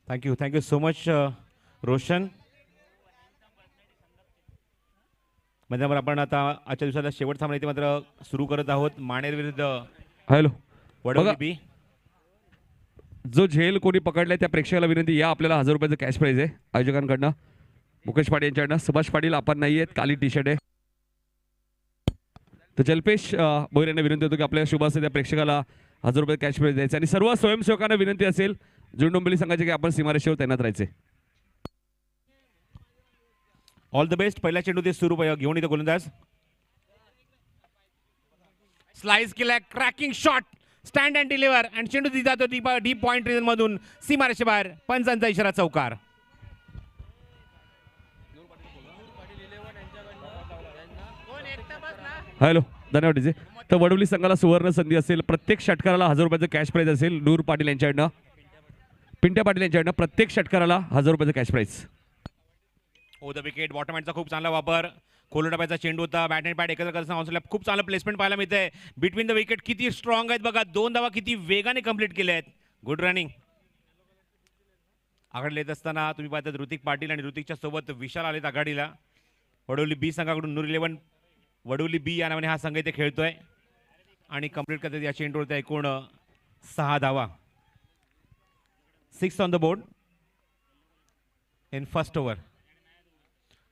Thank you so much Roshan. म्हणजे आपण आता आजच्या दिवसाला शेवट सामना इथे मात्र सुरू करत आहोत. माणेर विरुद्ध हॅलो बघा, वडवली बी. जो झेल कोणी पकडलाय त्या प्रेक्षकाला विनंती, या आपल्याला 1000 रुपयाचं कॅश प्राईज आहे आयोजकांकडनं. मुकेश पाटील यांच्याकडनं. सुभाष पाटील आपण नाही आहेत, काली टी शर्ट आहे. तर जल्पेश भोईर यांना विनंती होतो की आपल्या शुभ असते त्या प्रेक्षकाला 1000 रुपये कॅश प्राईज द्यायचं. आणि सर्व स्वयंसेवकांना विनंती असेल जुंडोंबिवली संघाचे की आपण सीमारेषेवर तैनात राहायचे. All the best. पहिला चेंडू ते सुरू घेऊन येतो गोलंदाज. स्लाइस केलाय, cracking shot, stand and deliver आणि चेंडू ती जातो डीप पॉइंट रिजन मधून सीमारेषे बाहेर. पंचांचा इशारा चौकार. हॅलो, धन्यवाद डीजे. तर वडवली संघाला सुवर्ण संधी असेल. प्रत्येक षटकाराला 1000 रुपयाचं कॅश प्राईज असेल. नूर पाटील यांच्याकडनं, पिंट्या पाटील यांच्याकडनं प्रत्येक षटकाराला 1000 रुपयाचं cash prize. Oh the wicket. Bottom हँडचा खूप चांगला वापर. खोलू डब्याचा चेंडू होता. बॅट अँड पॅड एकत्र करताना खूप चांगलं प्लेसमेंट पाहायला मिळतंय. बिटवीन द विकेट किती स्ट्रॉंग आहेत बघा. 2 धावा किती वेगाने कंप्लीट केल्या आहेत. Good running. आघाडीला येत असताना तुम्ही पाहतात ऋतिक पाटील आणि ऋतिकच्या सोबत विशाल आलेत आघाडीला. वडवली बी संघाकडून नूर 11 वडवली बी या नावाने हा संघ इथे खेळतोय आणि कंप्लीट करतात या चेंडूवरती एकूण 6 धावा. 6 on the board in first over.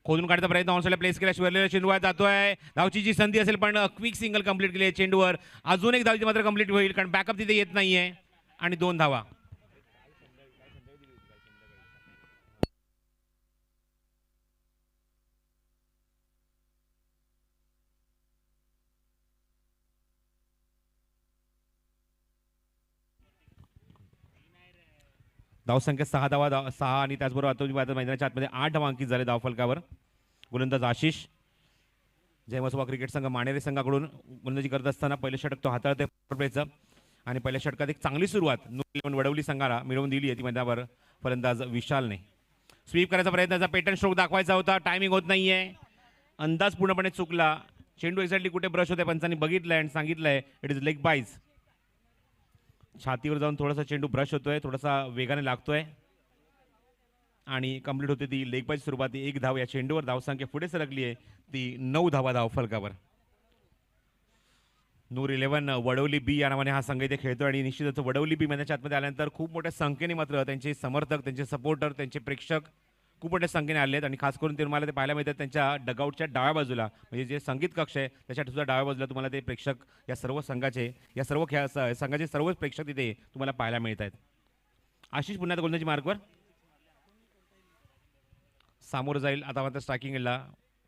खोदून काढण्याचा प्रयत्न ऑनसाईडला प्लेस केला. शिवरलेला चेंडू जातोय. धावची जी संधी असेल पण क्विक सिंगल कंप्लीट केली आहे चेंडूवर. अजून एक धाव मात्र कंप्लीट होईल कारण बॅकअप तिथे येत नाहीये. आणि 2 धावा. धावसंख्या 6 धावा 6 आणि त्याचबरोबर आता मैदानाच्या आतमध्ये 8 धावा अंकित झाले धावफलकावर. गोलंदाज आशिष. जयमसोबा क्रिकेट संघ माणेरे संघाकडून गोलंदाजी करत असताना पहिलं षटक तो हाताळते प्लेचं आणि पहिल्या षटकात एक चांगली सुरुवात वडवली संघाला मिळवून दिली आहे ती मैदानावर फलंदाज विशालने. स्वीप करायचा प्रयत्नाचा पॅटर्न स्ट्रोक दाखवायचा होता. टायमिंग होत नाहीये. अंदाज पूर्णपणे चुकला. चेंडू एक्झॅक्टली कुठे ब्रश होते पंचांनी बघितलंय आणि सांगितलंय इट इज लेग बाईज. छातीवर जाऊन थोडासा चेंडू ब्रश होतोय, थोडासा वेगाने लागतोय आणि कंप्लीट होते ती लेग बाईज सुरुवात. 1 धाव या चेंडूवर. धावसंख्या पुढे सरकली आहे ती 9 धावा धावफलकावर. नूर 11 वडवली बी या नावाने हा संघ इथे खेळतोय आणि निश्चितच वडवली बी मैदानाच्या आतमध्ये आल्यानंतर खूप मोठ्या संख्येने मात्र त्यांचे समर्थक, त्यांचे सपोर्टर, त्यांचे प्रेक्षक खूप मोठ्या संख्येने आले आहेत आणि खास करून तुम्हाला ते पाहायला मिळतात त्यांच्या डगआउटच्या डाव्या बाजूला म्हणजे जे संगीत कक्ष आहे त्याच्या सुद्धा डाव्या बाजूला तुम्हाला ते प्रेक्षक या सर्व संघाचे या सर्व संघाचे सर्वच प्रेक्षक तिथे तुम्हाला पाहायला मिळत आहेत. आशिष पुन्हा गोलंदाजी मार्कवर सामोरं जाईल. आता मात्र स्ट्रायकिंगला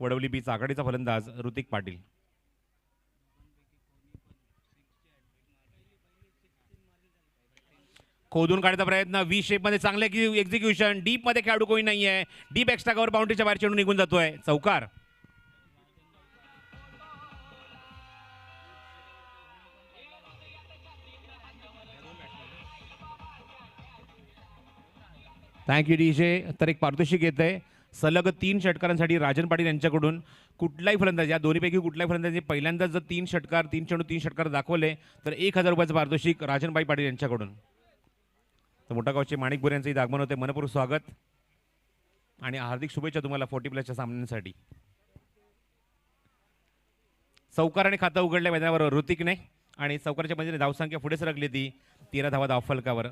वडवली बीचा आघाडीचा फलंदाज ऋतिक पाटील. खोदून काढायचा प्रयत्न. व्ही शेप मध्ये चांगले एक्झिक्युशन. डीप मध्ये खेळाडू कोणी नाहीये. डीप एक्स्ट्रा कव्हर बाउंड्रीच्या बाहेर चेंडू निघून जातोय. चौकार. Thank you DJ. तर एक पारितोषिक येत आहे सलग 3 षटकारांसाठी राजन पाटील यांच्याकडून. कुठलाही फलंदाज या दोन्हीपैकी कुठल्याही फलंदाजी पहिल्यांदा जर 3 षटकार 3 चेंडू 3 षटकार दाखवले तर 1000 रुपयाचं पारितोषिक राजनबाई पाटील यांच्याकडून. तर मोठा गावचे माणिक बोरे यांचंही आगमन होते. मनपूर्वक स्वागत आणि हार्दिक शुभेच्छा तुम्हाला 40+ सामन्यांसाठी. चौकाराने खातं उघडलं मैदानावर ऋतिकने आणि चौकाराच्या मध्येने धावसंख्या पुढे सरकली ती 13 धावा धावफलकावर.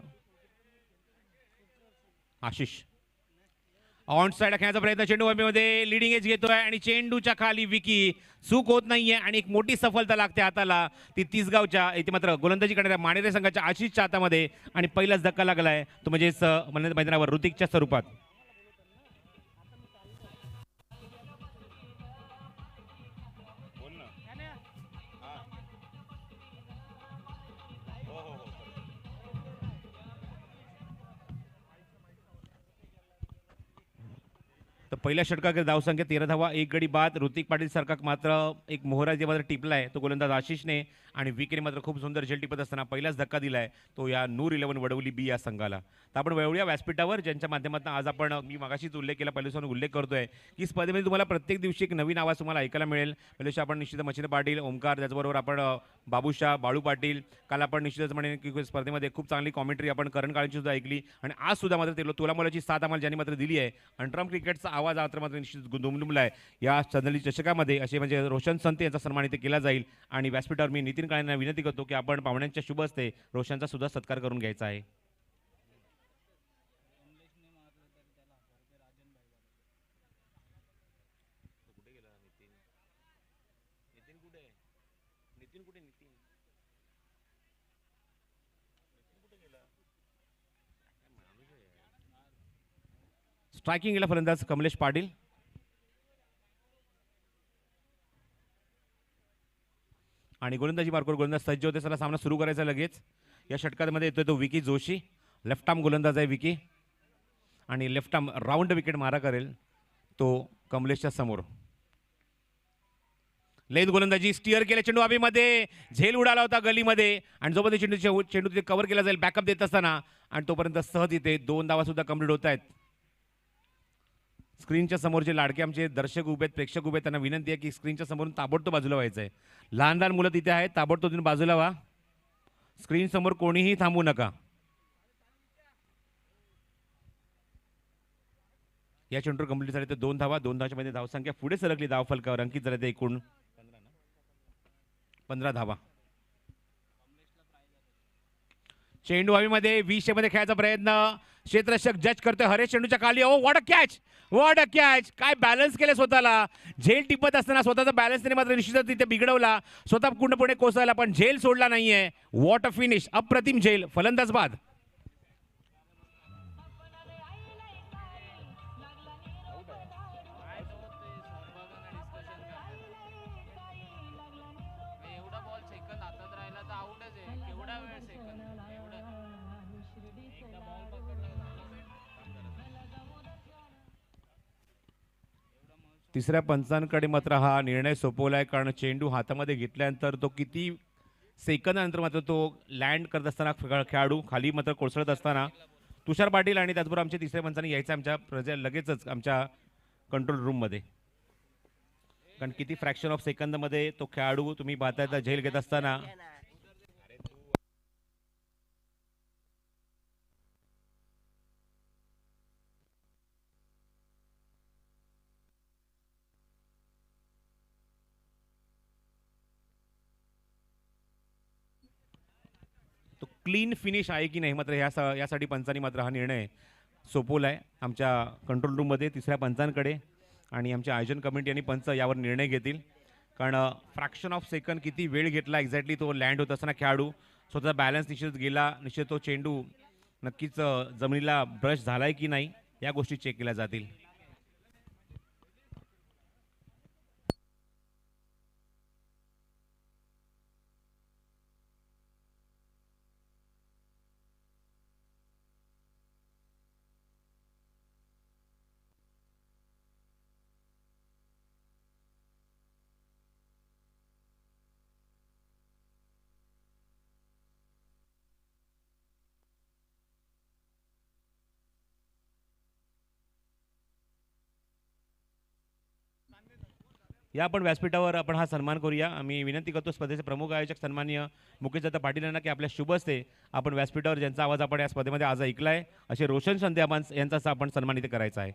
आशिष ऑन साइड खेळण्याचा प्रयत्न. चेंडू मध्ये लिडिंग एज घेतोय आणि चेंडूच्या खाली विकी. चूक होत नाहीये आणि एक मोठी सफलता लागते हाताला ती तिसगावच्या. इथे मात्र गोलंदाजी करणाऱ्या माणेरे संघाच्या आशिषच्या हातामध्ये आणि पहिलाच धक्का लागलाय तो म्हणजेच मैदानावर ऋतिकच्या स्वरूपात. तर पहिल्या षटकाकडे धावसंख्या 13 धावा, एक गडी बाद. ऋतिक पाटील सारखा मात्र एक मोहरा जे मात्र टिपलाय तो गोलंदाज आशिषने, आणि विकेने मात्र खूप सुंदर झेल टिपत असताना पहिलाच धक्का दिलाय तो या नूर 11 वडवली बी या संघाला. तर आपण वळूया व्यासपीठावर, ज्यांच्या माध्यमातून आज आपण मी मागाशीच उल्लेख केला, पहिल्यापासून उल्लेख करतोय की स्पर्धेमध्ये तुम्हाला प्रत्येक दिवशी एक नवीन आवाज तुम्हाला ऐकायला मिळेल. पहिल्याशी आपण निश्चित मच्छिंद्र पाटील, ओमकार, त्याचबरोबर आपण बाबूशाह, बाळू पाटील. काल आपण निश्चितच म्हणेन की स्पर्धेमध्ये खूप चांगली कॉमेंट्री आपण करण काळेंची सुद्धा ऐकली, आणि आज सुद्धा मात्र ते तुला मुलाची साथ आम्हाला ज्यांनी मात्र दिली आहे. अंतराम क्रिकेटचा आवाज आता मात्र निश्चित दुमदुमला आहे या चंदली चषकामध्ये. असे म्हणजे रोशन संत यांचा सन्मान इथे केला जाईल, आणि व्यासपीठावर मी नितीन काळेंना विनंती करतो की आपण पाहुण्यांच्या शुभ हस्ते रोशनचा सुद्धा सत्कार करून घ्यायचा आहे. स्ट्रायकिंग गेला फलंदाज कमलेश पाटील, आणि गोलंदाजी मार्कवर गोलंदाज सज्ज होते. चला सामना सुरू करायचा लगेच. या षटकामध्ये येतोय तो विकी जोशी, लेफ्ट आर्म गोलंदाज आहे विकी, आणि लेफ्ट आर्म राऊंड विकेट मारा करेल तो कमलेशच्या समोर. लेद गोलंदाजी, स्टिअर केले चेंडू हवेमध्ये, झेल उडाला होता गलीमध्ये, आणि जोपर्यंत चेंडू तिथे कव्हर केला जाईल बॅकअप देत असताना, आणि तोपर्यंत सहज इथे 2 धावा सुद्धा कंप्लीट होत आहेत. स्क्रीनच्या समोर जे लाडके आमचे दर्शक उभे आहेत, प्रेक्षक उभे आहेत, त्यांना विनंती आहे की स्क्रीनच्या समोरून ताबडतोब बाजूला व्हायचं आहे. लहान लहान मुलं तिथे आहेत, ताबडतोब तुम्ही बाजूला व्हा. स्क्रीन समोर कोणीही थांबू नका. या चेंडूवर कंप्लीट झाले तर 2 धावा. 2 धावाच्या मध्ये धावसंख्या पुढे सरकली धाव फलकावर, अंकित झाले ते एकूण 15 धावा. चेंडू हवेमध्ये 20 मध्ये खेळायचा प्रयत्न, क्षेत्ररक्षक जज करतोय हरेश चेंडूच्या खाली. Oh what a catch, what a catch, काय बॅलन्स केले स्वतःला. झेल टिपत असताना स्वतःचा बॅलन्स त्याने मात्र निश्चितच तिथे बिघडवला, स्वतः पूर्णपणे कोसळला, पण झेल सोडला नाहीये. व्हॉट अ फिनिश, अप्रतिम झेल. फलंदाज बाद. तिसऱ्या पंचांकडे मात्र हा निर्णय सोपवलाय, कारण चेंडू हातामध्ये घेतल्यानंतर तो किती सेकंदानंतर मात्र तो लँड करत असताना खेळाडू खाली मात्र कोसळत असताना तुषार पाटील आणि त्याचबरोबर आमच्या तिसऱ्या पंचांनी यायचं आमच्या लगेचच आमच्या कंट्रोल रूममध्ये, कारण किती फ्रॅक्शन ऑफ सेकंदामध्ये तो खेळाडू तुम्ही पाहताय झेल घेत असताना. तो क्लीन फिनिश आहे की नाही मात्र यासाठी पंचांनी मात्र हा निर्णय सोपवला आहे आमच्या कंट्रोल रूममध्ये तिसऱ्या पंचांकडे, आणि आमच्या आयोजन कमिटी आणि पंच यावर निर्णय घेतील, कारण फ्रॅक्शन ऑफ सेकंद किती वेळ घेतला एक्झॅक्टली तो लँड होत असताना खेळाडू स्वतःचा बॅलन्स निश्चित गेला, निश्चित तो चेंडू नक्कीच जमिनीला ब्रश झालाय की नाही या गोष्टी चेक केल्या जातील. या आपण व्यासपीठावर आपण हा सन्मान करूया. आम्ही विनंती करतो स्पर्धेचे प्रमुख आयोजक सन्माननीय मुकेश दत्त पाटील यांना की आपल्या शुभ हस्ते आपण व्यासपीठावर ज्यांचा आवाज आपण या स्पर्धेमध्ये आज ऐकलाय असे रोशन संध्याबान यांचा आपण सन्मानित करायचा आहे.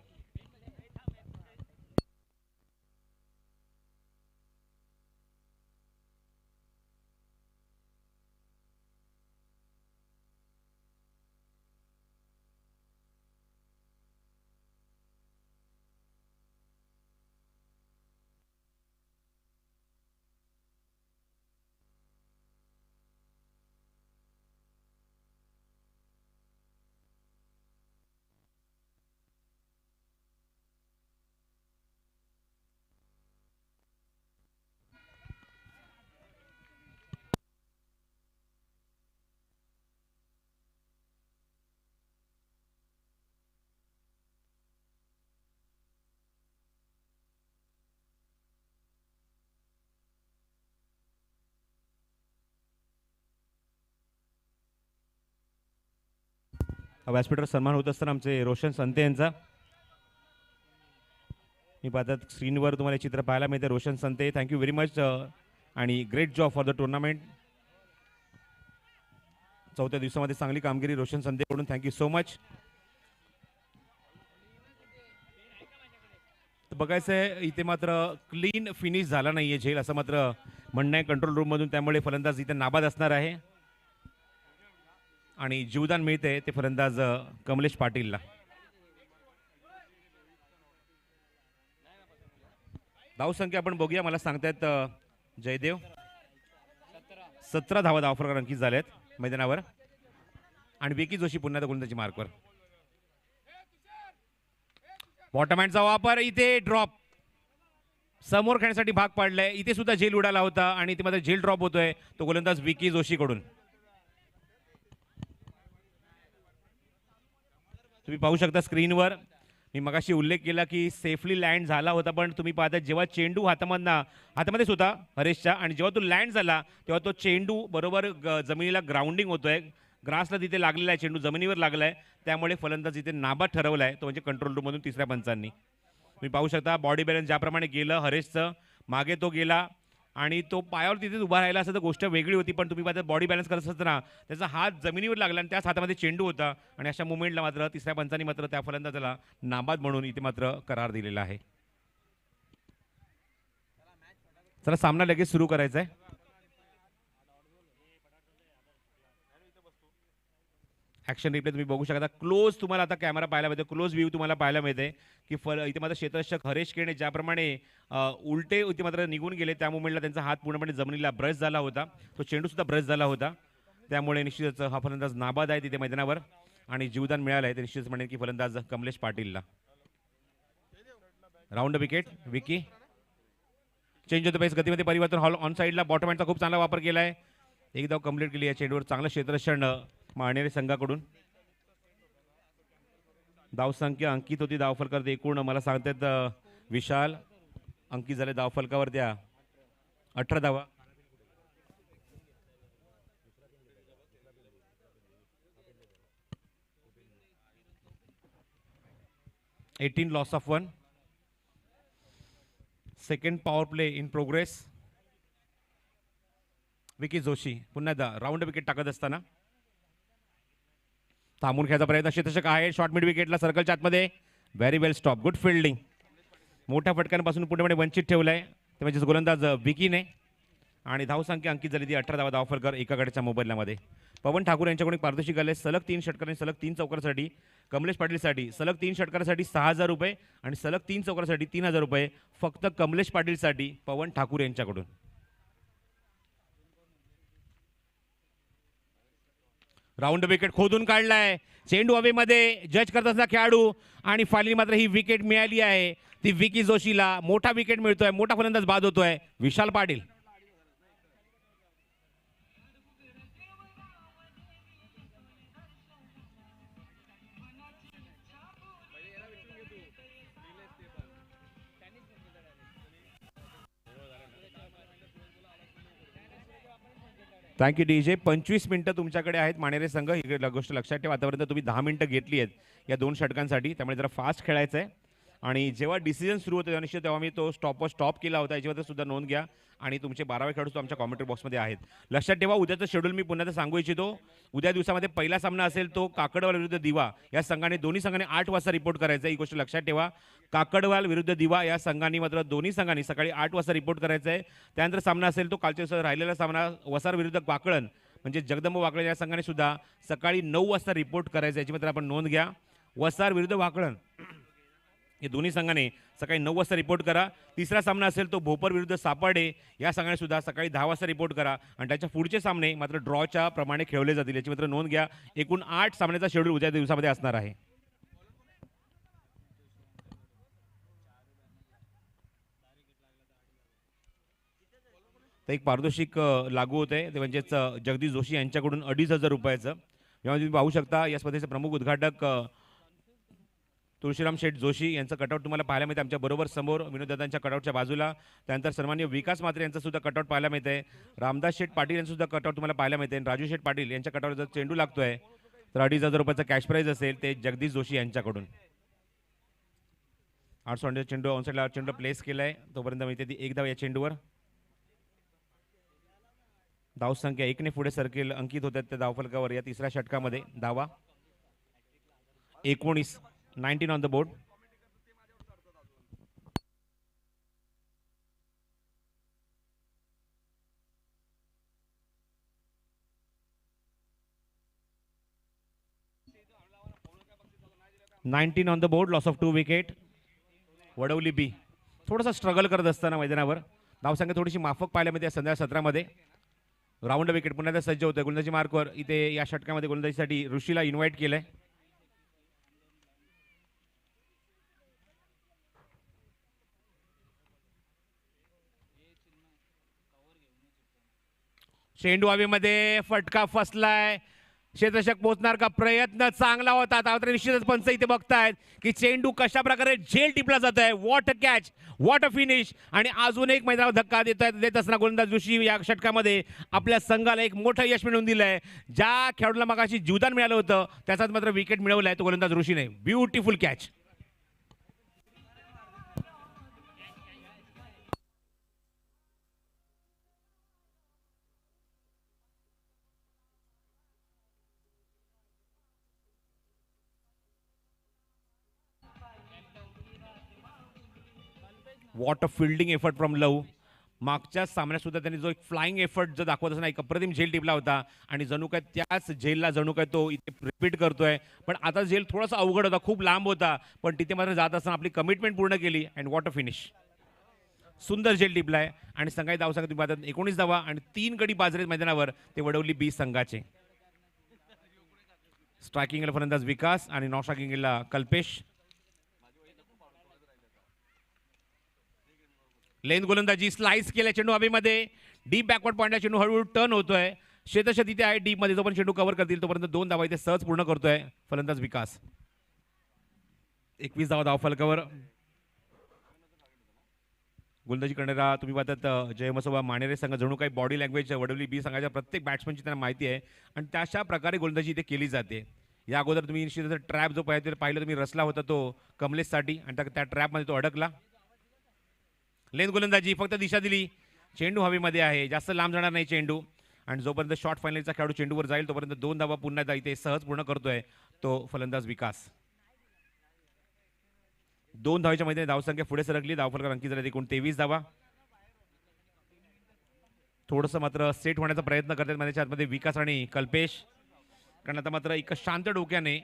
व्यासपीठावर सन्मान होत असताना आमचे रोशन संते यांचा मी पाहतात स्क्रीनवर तुम्हाला हे चित्र पाहायला मिळते. रोशन संते, थँक्यू व्हेरी मच आणि great job for the tournament. चौथ्या दिवसामध्ये चांगली कामगिरी रोशन संतेकडून, थँक्यू सो मच. बघायचं आहे इथे मात्र क्लीन फिनिश झाला नाहीये झेल असं मात्र म्हणणं आहे कंट्रोल रूममधून. त्यामुळे फलंदाज इथे नाबाद असणार आहे आणि जीवदान मिळते ते फलंदाज कमलेश पाटीलला. धावसंख्या आपण बघूया. मला सांगतायत जयदेव 17 धावा धावफलकावर अंकित झाल्यात मैदानावर आणि विकी जोशी पुन्हा एकदा गोलंदाजी मार्कवर. बॉटम हँडचा वापर, इथे ड्रॉप समोर खेळण्यासाठी भाग पाडलाय. इथे सुद्धा झेल उडाला होता आणि इथे मात्र झेल ड्रॉप होतोय तो गोलंदाज विकी जोशीकडून. तुम्ही पाहू शकता स्क्रीनवर मी मगाशी उल्लेख केला की सेफली लँड झाला होता, पण तुम्ही पाहता जेव्हा चेंडू हातामध्येच होता हरेशच्या आणि जेव्हा तो लँड झाला तेव्हा तो चेंडू बरोबर जमिनीला ग्राउंडिंग होतोय. ग्रासला तिथे लागलेला आहे, चेंडू जमिनीवर लागलाय. त्यामुळे फलंदाज इथे नाबाद ठरवलाय तो म्हणजे कंट्रोल रूममधून तिसऱ्या पंचांनी. तुम्ही पाहू शकता बॉडी बॅलन्स ज्याप्रमाणे गेलं हरेशचं, मागे तो गेला आणि तो पायावर तिथे उभा राहिला असं तर गोष्ट वेगळी होती, पण तुम्ही पाहता बॉडी बॅलन्स करत असताना त्याचा हात जमिनीवर लागला आणि त्याच हातामध्ये चेंडू होता आणि अशा मुवमेंटला मात्र तिसऱ्या पंचांनी मात्र त्या फलंदाजाला नाबाद म्हणून इथे मात्र करार दिलेला आहे. चला सामना लगेच सुरू करायचा आहे. ॲक्शन रिप्ले तुम्ही बघू शकता. क्लोज तुम्हाला आता कॅमेरा पाहायला मिळते, क्लोज व्ह्यू तुम्हाला पाहायला मिळते की इथे मात्र क्षेत्ररक्षक हरेश केणे ज्याप्रमाणे उलटे इथे मात्र निघून गेले त्या मुवमेंटला त्यांचा हात पूर्णपणे जमिनीला ब्रश झाला होता, तो चेंडू सुद्धा ब्रश झाला होता. त्यामुळे निश्चितच हा फलंदाज नाबाद आहे तिथे मैदानावर आणि जीवदान मिळालं आहे ते निश्चितच म्हणेल की फलंदाज कमलेश पाटीलला. राऊंड विकेट विकी चेंज होतं पेस, गतीमध्ये परिवर्तन. हॉल ऑन साईडला बॉटम हँडचा खूप चांगला वापर केला आहे. एक धाव कंप्लीट केली आहे चेंडूवर. चांगलं क्षेत्ररक्षण मानेरे संघाकडून. धावसंख्या अंकित होती धावफलकावर एकूण मला सांगतात विशाल अंकित झाले धावफलकावर त्या 18 धावा. Eighteen loss of 1. Second power play in progress. Vicky Joshi पुन्हा एकदा राऊंड विकेट टाकत असताना थांबून खेळायचा प्रयत्न क्षेत्ररक्षक आहे. शॉर्ट मिड विकेटला सर्कलच्या आतमध्ये. व्हेरी वेल स्टॉप, गुड फिल्डिंग. मोठ्या फटक्यांपासून पूर्णपणे वंचित ठेवलाय ते म्हणजे गोलंदाज विकीने आणि धावसंख्या अंकित झाली ती 18 धावा धावफलकावर एकाकडेच्या मोबाईलमध्ये. पवन ठाकूर यांच्याकडून पारितोषिक आले सलग 3 षटकांनी सलग 3 चौकारासाठी. कमलेश पाटीलसाठी सलग 3 षटकारासाठी 6,000 रुपये आणि सलग 3 चौकारासाठी 3,000 रुपये फक्त कमलेश पाटीलसाठी पवन ठाकूर यांच्याकडून. राऊंड विकेट खोदून काढलाय, चेंडू हवेमध्ये जज करत असला खेळाडू आणि फायनली मात्र ही विकेट मिळाली आहे ती विकी जोशीला. मोठा विकेट मिळतोय, मोठा फलंदाज बाद होतोय विशाल पाटील. Thank you DJ. 25 मिनिटं तुमच्याकडे आहेत मानेरे संघ. ही गोष्ट लक्षात ठेवा. आतापर्यंत तुम्ही 10 मिनिटं घेतली आहेत या 2 षटकांसाठी, त्यामुळे जरा फास्ट खेळायचं आहे. आणि जेव्हा डिसिजन सुरू होतं निश्चित तेव्हा मी तो स्टॉप केला होता, याच्यावर सुद्धा नोंद घ्या. आणि तुमचे 12वे खेळाडू आमच्या कॉमेंट्री बॉक्समध्ये आहेत. लक्षात ठेवा उद्याचं शेड्यूल मी पुन्हा सांगू इच्छितो. उद्या दिवसामध्ये पहिला सामना असेल तो काकडवाल विरुद्ध दिवा या संघाने. दोन्ही संघाने 8 वाजता रिपोर्ट करायचा आहे, ही गोष्ट लक्षात ठेवा. काकडवाल विरुद्ध दिवा या संघांनी मात्र दोन्ही संघांनी सकाळी 8 वाजता रिपोर्ट करायचा आहे. त्यानंतर सामना असेल तो कालच्या दिवसात राहिलेला सामना वसार विरुद्ध वाकळण म्हणजे जगदंब वाकळण या संघाने सुद्धा सकाळी 9 वाजता रिपोर्ट करायचा, याची मात्र आपण नोंद घ्या. वसार विरुद्ध वाकळण हे दोन्ही संघाने सकाळी 9 वाजता रिपोर्ट करा. तिसरा सामना असेल तो भोपर विरुद्ध सापाडे या संघाने सुद्धा सकाळी 10 वाजता रिपोर्ट करा. आणि त्याच्या पुढचे सामने मात्र ड्रॉच्या प्रमाणे खेळले जातील, याची मात्र नोंद घ्या. एकूण 8 सामन्याचा शेड्यूल उद्या दिवसामध्ये असणार आहे. तर एक पारितोषिक लागू होते ते म्हणजेच जगदीश जोशी यांच्याकडून 2,500 रुपयाचं. यामध्ये तुम्ही पाहू शकता या स्पर्धेचे प्रमुख उद्घाटक तुळशीराम शेठ जोशी यांचं कटआउट तुम्हाला पाहायला मिळते आमच्या बरोबर समोर विनोददादांच्या कटआउटच्या बाजूला. त्यानंतर सन्माननीय विकास म्हात्रे यांचं सुद्धा कटआउट पाहायला मिळते. रामदास शेठ पाटील यांचं सुद्धा कटआउट तुम्हाला पाहायला मिळते. राजू शेठ पाटील यांच्या कटआउटचा चेंडू लागतोय तर 2,500 कॅश प्राइज असेल ते जगदीश जोशी यांच्याकडून. 800 चेंडू ऑनसाईडला चेंडू प्लेस केलाय, तोपर्यंत मिळते ती एक धाव या चेंडूवर. धावसंख्या 1 ने पुढे सरकेल अंकित होतात त्या धावफलकावर या तिसऱ्या षटकामध्ये. धावा 19 on the board. On the board. Loss of 2 wicket. Vadavali B थोडासा स्ट्रगल करत असताना मैदानावर धावसंख्या थोडीशी माफक पाहायला मिळते संध्या 17मध्ये. राऊंड विकेट पुन्हा एकदा सज्ज होतोय गोलंदाजी मार्कवर. इथे या षटकामध्ये गोलंदाजीसाठी ऋषीला इन्व्हाइट केलंय. चेंडू हवेमध्ये फटका फसलाय. क्षेत्ररक्षक पोहोचणार का? प्रयत्न चांगला होता. आता निश्चितच पंच इथे बघतायत की चेंडू कशा प्रकारे झेल टिपला जात आहे. What a catch, what a finish. आणि अजून एक मैदानावर धक्का देत असताना गोलंदाज जोशी या षटकामध्ये आपल्या संघाला एक मोठं यश मिळवून दिलंय. ज्या खेळाडूला मगाशी जीवदान मिळालं होतं त्याचाच मात्र विकेट मिळवलाय तो गोलंदाज ऋषीने. Beautiful catch. What a fielding effort from Lav. मागच्या सामन्यात सुद्धा त्यांनी जो एक फ्लाइंग एफर्ट जो दाखवत असताना एक अप्रतिम झेल टिपला होता आणि जणू काय त्याच झेलला जणू काय तो इथे रिपीट करतोय. पण आता झेल थोडासा अवघड होता, खूप लांब होता, पण तिथे मात्र जात असताना आपली कमिटमेंट पूर्ण केली. And what a finish. सुंदर झेल टिपलाय आणि संघाची धावसंख्या तुम्ही पाहतात 19 धावा आणि 3 गडी बाजरे मैदानावर ते वडवली बी संघाचे. स्ट्रायकिंगला फलंदाज विकास आणि नॉन स्ट्रायकिंगला कल्पेश. लेन गोलंदाजी स्लाइस केल्या चेंडू हवेमध्ये. डीप बॅकवर्ड पॉइंटला चेंडू हळूहळू टर्न होतोय. क्षेत्ररक्षक तिथे आहे डीप मध्ये, जो पण चेंडू कव्हर करतील तोपर्यंत 2 धावा इथे सहज पूर्ण करतोय फलंदाज विकास. 21 धावा धावफलकावर. गोलंदाजी करणारा तुम्ही पाहतात जयमसोबा मानेरे संघ जणू काही बॉडी लँग्वेज वडवली बी संघाच्या प्रत्येक बॅट्समनची त्यांना माहिती आहे आणि त्याच्या प्रकारे गोलंदाजी इथे केली जाते. या अगोदर तुम्ही निश्चित ट्रॅप जो पाहिलं तुम्ही रचला होता तो कमलेशसाठी आणि त्या ट्रॅपमध्ये तो अडकला. लेन गोलंदाजी फक्त दिशा दिली. चेंडू हवेमध्ये आहे, जास्त लांब जाणार नाही चेंडू आणि जोपर्यंत शॉर्ट फायनलचा खेळाडू चेंडूवर जाईल तोपर्यंत 2 धावा पुन्हा एकदा इथे सहज पूर्ण करतोय तो फलंदाज विकास. 2 धावेच्या मध्ये धावसंख्या पुढे सरकली. धावफलक अंकित झाले एकूण 23 धावा. थोडंसं मात्र सेट होण्याचा प्रयत्न करतात मैदानाच्या आतमध्ये विकास आणि कल्पेश, कारण आता मात्र एक शांत डोक्याने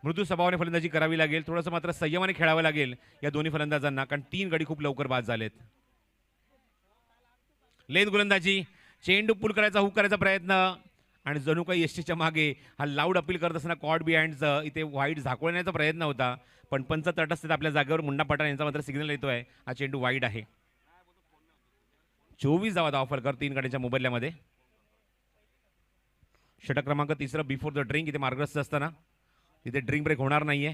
मृदू स्वभावाने फलंदाजी करावी लागेल. थोडंसं मात्र संयमाने खेळावं लागेल या दोन्ही फलंदाजांना, कारण 3 गडी खूप लवकर बाद झालेत. लेन गोलंदाजी चेंडू पुल करायचा, हुक करायचा प्रयत्न आणि जणू काही यष्टीच्या मागे हा लाऊड अपील करत असताना कॉड बिहाइंड इथे वाईड झाकवण्याचा प्रयत्न होता, पण पंच तटस्थ आपल्या जागेवर मुन्ना पठाण यांचा मात्र सिग्नल येतोय हा चेंडू वाईड आहे. 24 धावा धावफलकावर 3 गड्यांच्या मोबदल्यामध्ये. षटक क्रमांक 3 बिफोर द ड्रिंक इथे मार्गस्थ असताना तिथे ड्रिंक ब्रेक होणार नाहीये.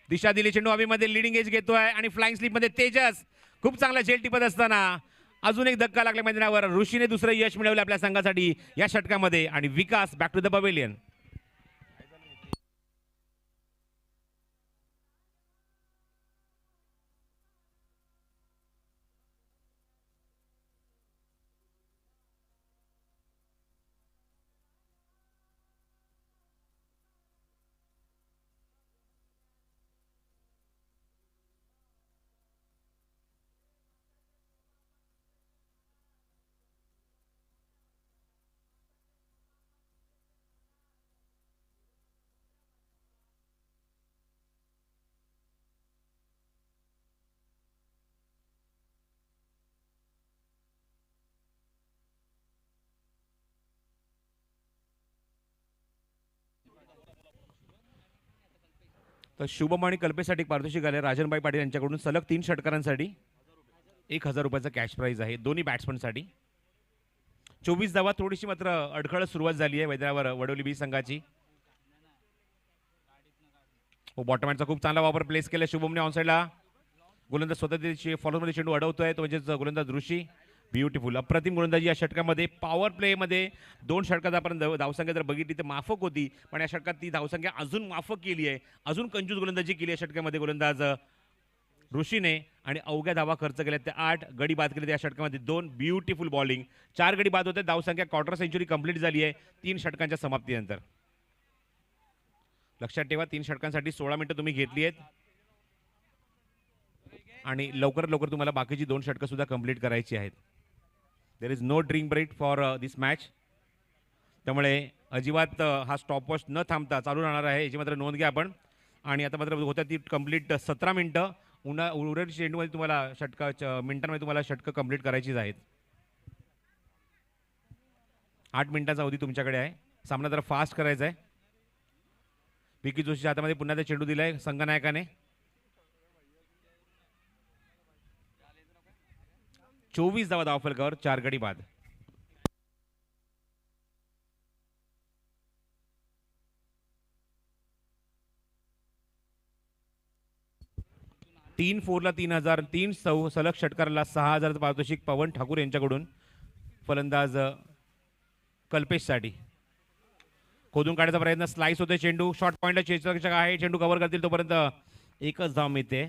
दिशा दिली चेंडू हवेमध्ये, लिडिंग एज घेतोय आणि फ्लाइंग स्लिप मध्ये तेजस खूप चांगला झेल टिपत असताना अजून एक धक्का लागला मैदानावर. ऋषीने दुसरं यश मिळवलं आपल्या संघासाठी या षटकामध्ये आणि विकास बॅक टू द पवेलियन. तर शुभम आणि कल्पेसाठी पारितोषिक आले राजनभाई पाटील यांच्याकडून सलग 3 षटकारांसाठी 1000 रुपयाचा कॅश प्राइज आहे दोन्ही बॅट्समनसाठी. 24 धावा. थोडीशी मात्र अडखळ सुरुवात झाली आहे मैदानावर वडवली बी संघाची. बॉटमॅनचा खूप चांगला वापर प्लेस केला शुभमने ऑनसाईडला. गोलंदाज स्वतः फॉलोमध्ये चेंडू अडवतोय तो म्हणजेच गोलंदाज ऋषी. ब्युटिफुल अप्रतिम गोलंदाजी या षटकामध्ये. पॉवर प्लेमध्ये 2 षटकात आपण धावसंख्या जर बघितली तर माफक होती, पण या षटकात ती धावसंख्या अजून माफक केली आहे. अजून कंजूस गोलंदाजी केली आहे षटकामध्ये गोलंदाज ऋषीने आणि अवघ्या धावा खर्च केल्या त्या 8 गडी बाद केले त्या षटकामध्ये 2 ब्युटिफुल बॉलिंग. 4 गडी बाद होते. धावसंख्या क्वार्टर सेंचुरी कंप्लीट झाली आहे 3 षटकांच्या समाप्तीनंतर. लक्षात ठेवा 3 षटकांसाठी 16 मिनिटं तुम्ही घेतली आहेत आणि लवकरात लवकर तुम्हाला बाकीची 2 षटकं सुद्धा कंप्लीट करायची आहेत. There is no drink break for this match. त्यामुळे अजिबात हा स्टॉपवॉच न थांबता चालू राहणार आहे याची मात्र नोंद घ्या आपण. आणि आता मात्र होत्या ती कंप्लीट 17 मिनिटं. उर्वरित चेंडूमध्ये तुम्हाला मिनिटांमध्ये तुम्हाला षटकं कंप्लीट करायचीच आहेत. 8 मिनिटांचा अवधी तुमच्याकडे आहे. सामना जरा फास्ट करायचा आहे. विकी जोशीच्या हातामध्ये पुन्हा ते चेंडू दिलाय संघनायकाने. 24 धावा धावफलकावर 4 गडी बाद. 3 4ला 3000 3 सलग षटकाराला 6000 पारितोषिक पवन ठाकूर यांच्याकडून फलंदाज कल्पेशसाठी. खोदून काढायचा प्रयत्न. स्लाइस होते चेंडू. शॉर्ट पॉईंटला क्षेत्ररक्षक आहे. चेंडू कव्हर करतील तोपर्यंत एकच धाव मिळते.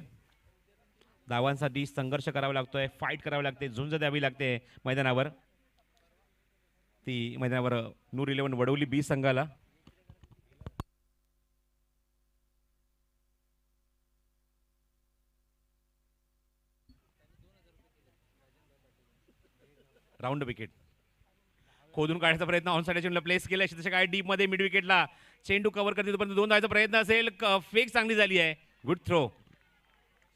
धावांसाठी संघर्ष करावा लागतोय. फाईट करावी लागते. झुंज द्यावी लागते मैदानावर. ती मैदानावर नूर 11 वडवली बी संघाला. Round wicket. खोदून काढण्याचा प्रयत्न ऑन साइड चेंडूला प्लेस केला. क्षेत्ररक्षक आहे डीप मध्ये मिड विकेटला. चेंडू कव्हर करते तोपर्यंत 2 धावांचा प्रयत्न असेल. फेक चांगली झाली आहे. Good throw.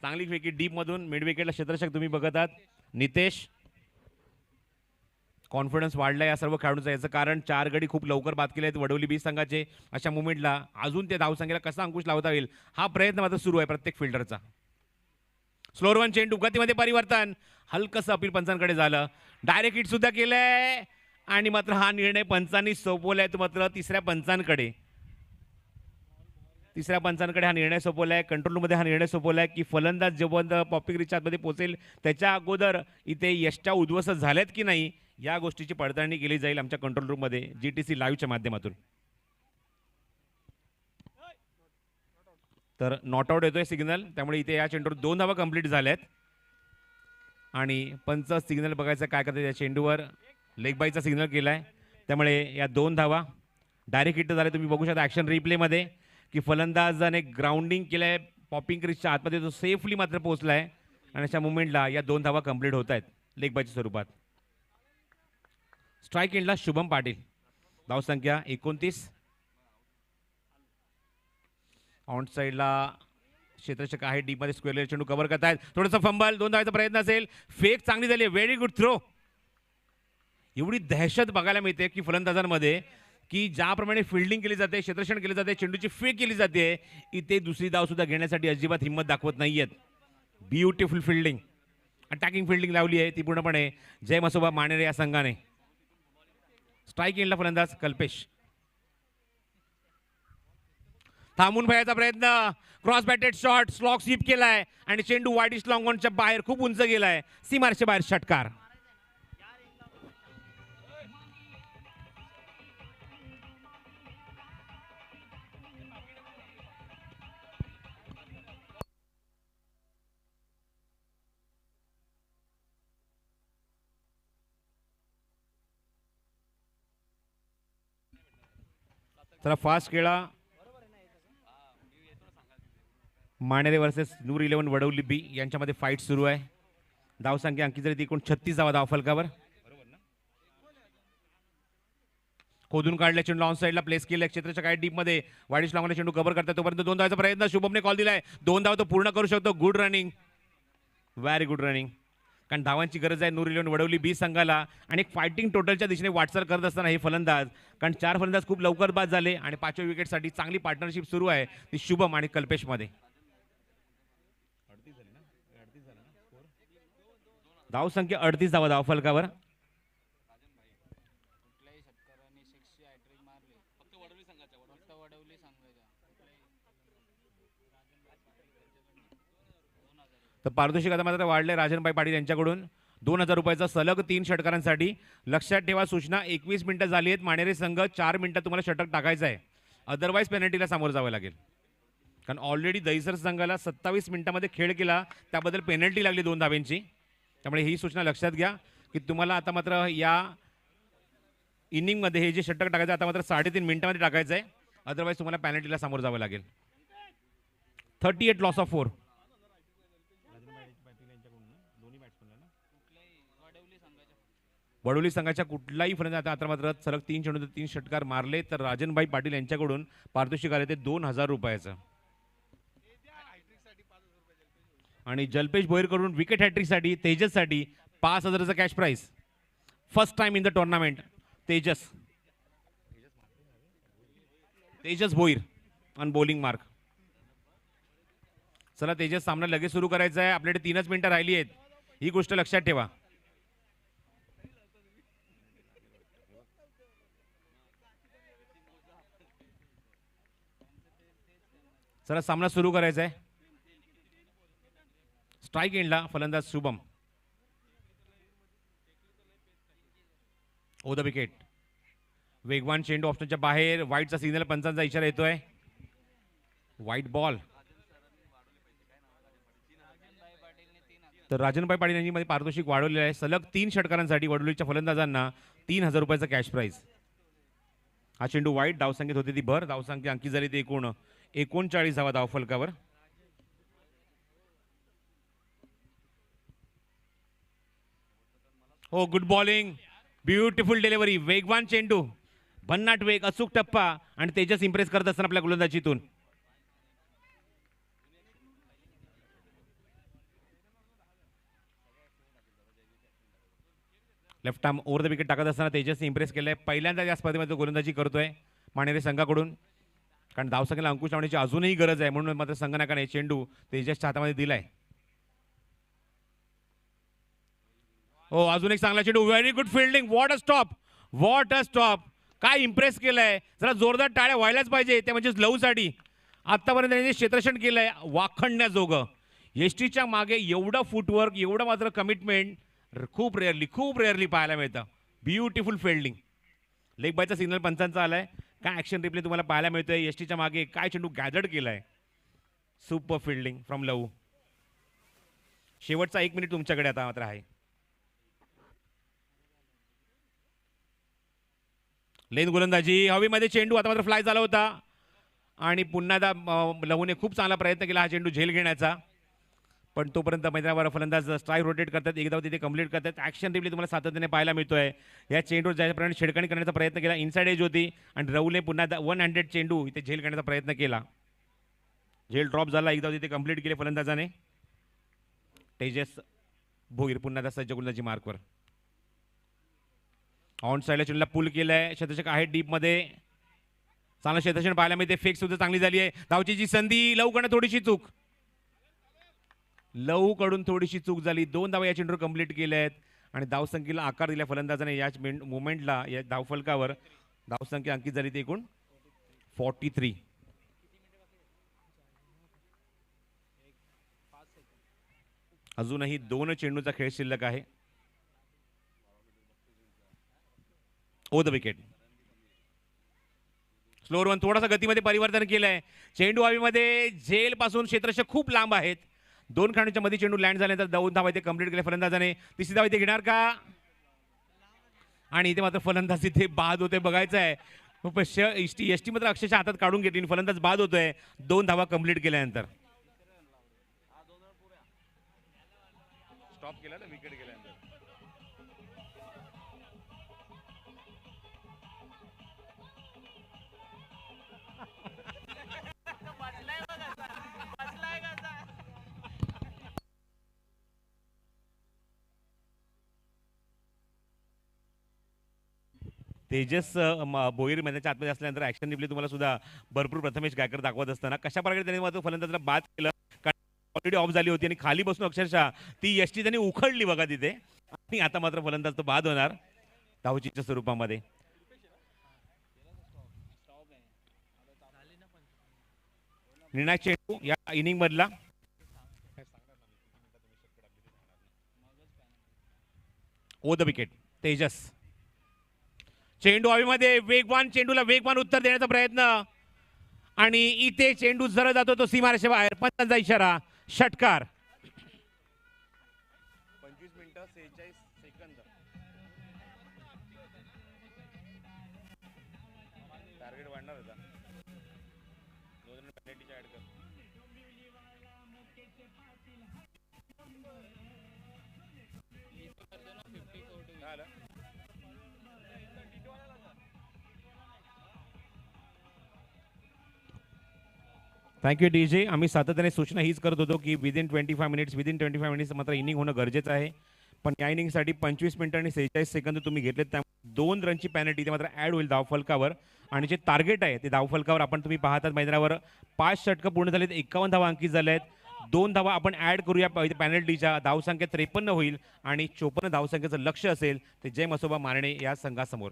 चांगली विकेट डीप मधून मिड विकेटला. क्षेत्ररक्षक तुम्ही बघत आहात नितेश. कॉन्फिडन्स वाढला या सर्व खेळाडूंचा. याचं कारण 4 गडी खूप लवकर बाद केले आहेत वडवली बी संघाचे. अशा मुवमेंटला अजून त्या धावसंख्येला कसा अंकुश लावता येईल हा प्रयत्न मात्र सुरू आहे प्रत्येक फिल्डरचा. स्लोअर वन चेंडू. गतीमध्ये परिवर्तन. हलकसं अपील पंचांकडे झालं. डायरेक्ट हिट सुद्धा केलंय आणि मात्र हा निर्णय पंचांनी सोपवलाय. तो मात्र तिसऱ्या पंचांकडे हा निर्णय सोपवलाय. कंट्रोल रूममध्ये हा निर्णय सोपवलाय की फलंदाज जेव्हा पॉपिंग रिचार्ज मध्ये पोहोचेल त्याच्या अगोदर इथे यष्ट्या उद्ध्वस्त झाल्यात की नाही या गोष्टीची पडताळणी केली जाईल आमच्या कंट्रोल रूम मध्ये GTC लाईव्हच्या माध्यमातून. तर नॉट आउट येतोय सिग्नल. त्यामुळे इथे या चेंडूवर 2 धावा कंप्लीट झाल्यात आणि पंच सिग्नल बघायचं काय करते. या चेंडूवर लेग बायचा सिग्नल केलाय. त्यामुळे या 2 धावा डायरेक्ट हिट झाले. तुम्ही बघू शकता ॲक्शन रिप्लेमध्ये की फलंदाजाने ग्राउंडिंग केलंय पॉपिंग क्रीजच्या आतमध्ये. तो सेफली मात्र पोहोचलाय आणि अशा मुवमेंटला या 2 धावा कंप्लीट होत आहेत लेग बायच्या स्वरूपात. स्ट्राईक एंडला शुभम पाटील. धावसंख्या 29. ऑन साईडला क्षेत्ररक्षक आहे डीपमध्ये स्क्वेअर चेंडू कव्हर करतायत. थोडंसं फंबल. 2 धावाचा प्रयत्न असेल. फेक चांगली झाली. Very good throw. एवढी दहशत बघायला मिळते की फलंदाजांमध्ये की ज्याप्रमाणे फिल्डिंग केली जाते क्षेत्ररक्षण केले जाते चेंडूची फेक केली जाते इथे दुसरी धाव सुद्धा घेण्यासाठी अजिबात हिंमत दाखवत नाहीयेत. ब्युटिफुल फिल्डिंग अटॅकिंग फिल्डिंग लावली आहे ती पूर्णपणे जय मसोबा मानेरे या संघाने. स्ट्राईक एंडला फलंदाज कल्पेश. थांबून पाहायचा प्रयत्न. Cross batted shot. Slog sweep केलाय आणि चेंडू वाईडिश लॉंग ऑनच्या बाहेर खूप उंच गेलाय. सीमारच्या बाहेर षटकार. चला फास्ट खेळा. मानेरे वर्सेस नूर 11 वडवली बी यांच्यामध्ये फाईट सुरू आहे. धावसंख्या अंकित झाली एकूण 36 धावा धावफलकावर. खोदून काढल्या चेंडू ऑन साईडला प्लेस केले. क्षेत्ररक्षक आहे डीप मध्ये वाईडिश लॉंगला चेंडू कव्हर करतात तोपर्यंत 2 धावाचा प्रयत्न. शुभमने कॉल दिलाय. 2 धावा तो पूर्ण करू शकतो. Good running. Very good running. कारण धावांची गरज आहे नूर 11 वडवली बी संघाला आणि एक फायटिंग टोटलच्या दिशेने वाटचाल करत असताना हे फलंदाज कारण 4 फलंदाज खूप लवकर बाद झाले आणि 5व्या विकेटसाठी चांगली पार्टनरशिप सुरू आहे ती शुभम आणि कल्पेश मध्ये. धावसंख्या 38 धावा धावफलकावर. तर पारितोषिक आता मात्र वाढले राजनभाई पाटील यांच्याकडून. 2,000 रुपयाचा सलग 3 षटकारांसाठी. लक्षात ठेवा सूचना, 21 मिनिटं झाली आहेत. माणेरे संघ 4 मिनिटात तुम्हाला षटक टाकायचं आहे, अदरवाईज पेनल्टीला सामोरं जावं लागेल. कारण ऑलरेडी दहिसर संघाला 27 मिनिटांमध्ये खेळ केला, त्याबद्दल पेनल्टी लागली 2 धाब्यांची. त्यामुळे ही सूचना लक्षात घ्या की तुम्हाला आता मात्र या इनिंगमध्ये हे जे षटक टाकायचं आता मात्र 3.5 मिनिटांमध्ये टाकायचं आहे, अदरवाईज तुम्हाला पेनल्टीला सामोरं जावं लागेल. 38 लॉस ऑफ 4. वडोली संघाच्या कुठलाही फलंदाज आता मात्र सलग 3 चेंडूत 3 षटकार मारले तर राजनभाई पाटील यांच्याकडून पारितोषिक आले ते 2,000 रुपयाचं. आणि जल्पेश भोईरकडून विकेट हॅट्रिकसाठी तेजससाठी 5,000चं cash prize. First time in the tournament Tejas Bhoir on bowling mark. चला तेजस, सामना लगेच सुरू करायचा आहे, आपल्याकडे 3च मिनिटं राहिली आहेत, ही गोष्ट लक्षात ठेवा. चला सामना सुरू करायचा आहे. स्ट्राइक एंडला फलंदाज शुभम. ओ द विकेट. वेगवान चेंडू ऑप्शनच्या बाहेर. वाईटचा सिग्नल, पंचांचा इशारा येतोय. वाईट बॉल. तर राजनभाई पाटील यांनी मध्ये पारितोषिक वाढवलेलं आहे. सलग 3 षटकारांसाठी वडोलीच्या फलंदाजांना 3,000 रुपयाचा कॅश प्राइज. हा चेंडू वाईट. धावसंख्येत होती ती भर. धावसंख्या अंकित झाली ती 39 धावा धावफलकावर. हो, गुड बॉलिंग, ब्युटिफुल डिलिव्हरी, वेगवान चेंडू, भन्नाट वेग, अचूक टप्पा आणि तेजस इम्प्रेस करत असताना आपल्या गोलंदाजीतून. Left arm over the wicket टाकत असताना तेजसने इम्प्रेस केलंय. पहिल्यांदा या स्पर्धेमध्ये गोलंदाजी करतोय माणेरे संघाकडून, कारण धावसंख्येला अंकुश लावण्याची अजूनही गरज आहे, म्हणून मात्र संघनाकाने चेंडू तेजसच्या हातामध्ये दिलाय. हो, अजून एक चांगला चेंडू. Very good fielding. What a stop, what a stop. काय इम्प्रेस केलंय. जरा जोरदार टाळ्या व्हायलाच पाहिजे, ते म्हणजे लवसाठी. आतापर्यंत त्यांनी क्षेत्ररक्षण केलंय वाखणण्याजोगं. एसटीच्या मागे एवढं फुटवर्क, एवढं मात्र कमिटमेंट खूप रेअरली पाहायला मिळतं. Beautiful fielding. लेग बायचा सिग्नल पंचांचा आलाय. काय ऍक्शन रिप्ले तुम्हाला पाहायला मिळतोय. एसटीच्या मागे काय चेंडू गॅदर्ड केलाय. सुपर फिल्डिंग फ्रॉम लव. शेवटचा 1 मिनिट तुमच्याकडे आता मात्र आहे. लेन गोलंदाजी, हवेमध्ये चेंडू आता मात्र फ्लाय झाला होता आणि पुन्हा लहूने खूप चांगला प्रयत्न केला हा चेंडू झेल घेण्याचा, पण तोपर्यंत मैदानावर फलंदाज स्ट्राईक रोटेट करतात, एकदा तिथे कंप्लीट करतात. ऍक्शन रिप्ले तुम्हाला सातत्याने पाहायला मिळतोय. या चेंडूवर ज्याप्रमाणे छेडखाणी करण्याचा प्रयत्न केला, इनसाइड एज होती आणि राहुलने पुन्हा 100 चेंडू इथे झेल करण्याचा प्रयत्न केला. झेल ड्रॉप झाला, एकदा तिथे कंप्लीट केले फलंदाजाने. तेजस भोईर पुन्हा सज्ज गोलंदाजी मार्कवर. ऑन साईडला चेंडूला पुल केलंय. शतषक आहे डीप मध्ये. चांगलं क्षेत्ररक्षण पाहायला मिळते. फेक सुद्धा चांगली झाली आहे. धावची जी संधी, लवकडनं थोडीशी चूक. लहू कडून थोडीशी चूक झाली. 2 धावा या चेंडूवर कंप्लीट केल्या आहेत आणि धावसंख्येला आकार दिला फलंदाजाने. याच मुवमेंटला या धावफलकावर धावसंख्या अंकित झाली ते एकूण 43. अजूनही 2 चेंडूचा खेळ शिल्लक आहे. ओ द विकेट. स्लोअर वन, थोडासा गतीमध्ये परिवर्तन केलंय. चेंडू हवेमध्ये, झेल पासून क्षेत्ररक्षक खूप लांब आहेत. 2 खेळाडूंच्या मध्ये चेंडू लँड झाल्यानंतर 2 धावा इथे कंप्लीट केले फलंदाजाने. तिसरी धावा इथे घेणार का? आणि इथे मात्र फलंदाज इथे बाद होते, बघायचं आहे. एसटी मात्र अक्षरशः हातात काढून घेतली. फलंदाज बाद होतोय 2 धावा कंप्लीट केल्यानंतर. स्टॉप केला ना विकेट गेल्यानंतर. तेजस भोईर मैदानाच्या आतमध्ये असल्यानंतर ऍक्शन रिप्ले तुम्हाला सुद्धा भरपूर प्रथमेश गायकर दाखवत असताना कशा प्रकारे त्यांनी मात्र फलंदाजाला बाद केलं, कारण ऑलरेडी ऑफ झाली होती आणि खाली बसून अक्षरशः ती यष्टी त्यांनी उखडली बघा तिथे. आणि आता मात्र फलंदाज तो बाद होणार धावचीच्या स्वरूपामध्ये. निर्णायक चेंडू या इनिंग मधला. ओ द विकेट. तेजस चेंडू हवेमध्ये, वेगवान चेंडूला वेगवान उत्तर देण्याचा प्रयत्न आणि इथे चेंडू जरा जातो तो सीमारेषे बाहेर. पंचांचा इशारा, षटकार. 25 मिनिटं 46 सेकंद. टार्गेट वाढणार होता. 2 रन पेनल्टीच्या ऍड कर. झालं. Thank you DJ. आम्ही सातत्याने सूचना हीच करत होतो की विदिन 25 मिनिट्स मात्र इनिंग होणं गरजेचं आहे. पण या इनिंगसाठी 25 मिनिटं आणि 46 सेकंद तुम्ही घेतलेत, त्यामुळे 2 रनची पॅनल्टी ते मात्र ॲड होईल धावफलकावर. आणि जे टार्गेट आहे ते धावफलकावर आपण तुम्ही पाहतात मैदानावर 5 षटकं पूर्ण झालेत, 51 धावा अंकित झाल्या आहेत. 2 धावा आपण ॲड करूया पॅनल्टीच्या. धावसंख्या 53 होईल आणि 54 धावसंख्येचं लक्ष असेल ते जय मसोबा मारणे या संघासमोर.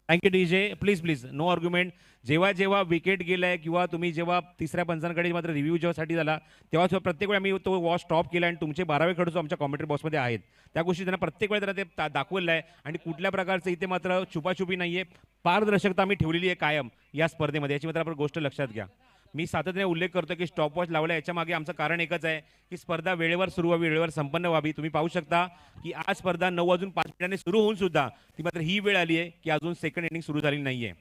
Thank you DJ. Please please no argument. जेव्हा जेव्हा विकेट गेलाय किंवा तुम्ही जेव्हा तिसऱ्या पंचांकडे मात्र रिव्ह्यू जेव्हासाठी झाला तेव्हा प्रत्येक वेळी आम्ही तो वॉच स्टॉप केला आणि तुमचे 12वे खेळाडू आमच्या कॉमेंट्री बॉक्समध्ये आहेत. त्या गोष्टी त्यांना प्रत्येक वेळी त्यांना ते दाखवलं आहे आणि कुठल्या प्रकारचं इथे मात्र छुपाछुपी नाही आहे. पारदर्शकता आम्ही ठेवलेली आहे कायम या स्पर्धेमध्ये. याची मात्र आपण गोष्ट लक्षात घ्या. मी सातत्याने उल्लेख करतो की स्टॉपवॉच लावला याच्या मागे आमचं कारण एकच आहे की स्पर्धा वेळेवर सुरू व्हावी, वेळेवर संपन्न व्हावी. तुम्ही पाहू शकता की आज स्पर्धा 9:05 सुरू होऊन सुद्धा ती मात्र ही वेळ आली आहे की अजून सेकंड इनिंग सुरू झाली नाहीये.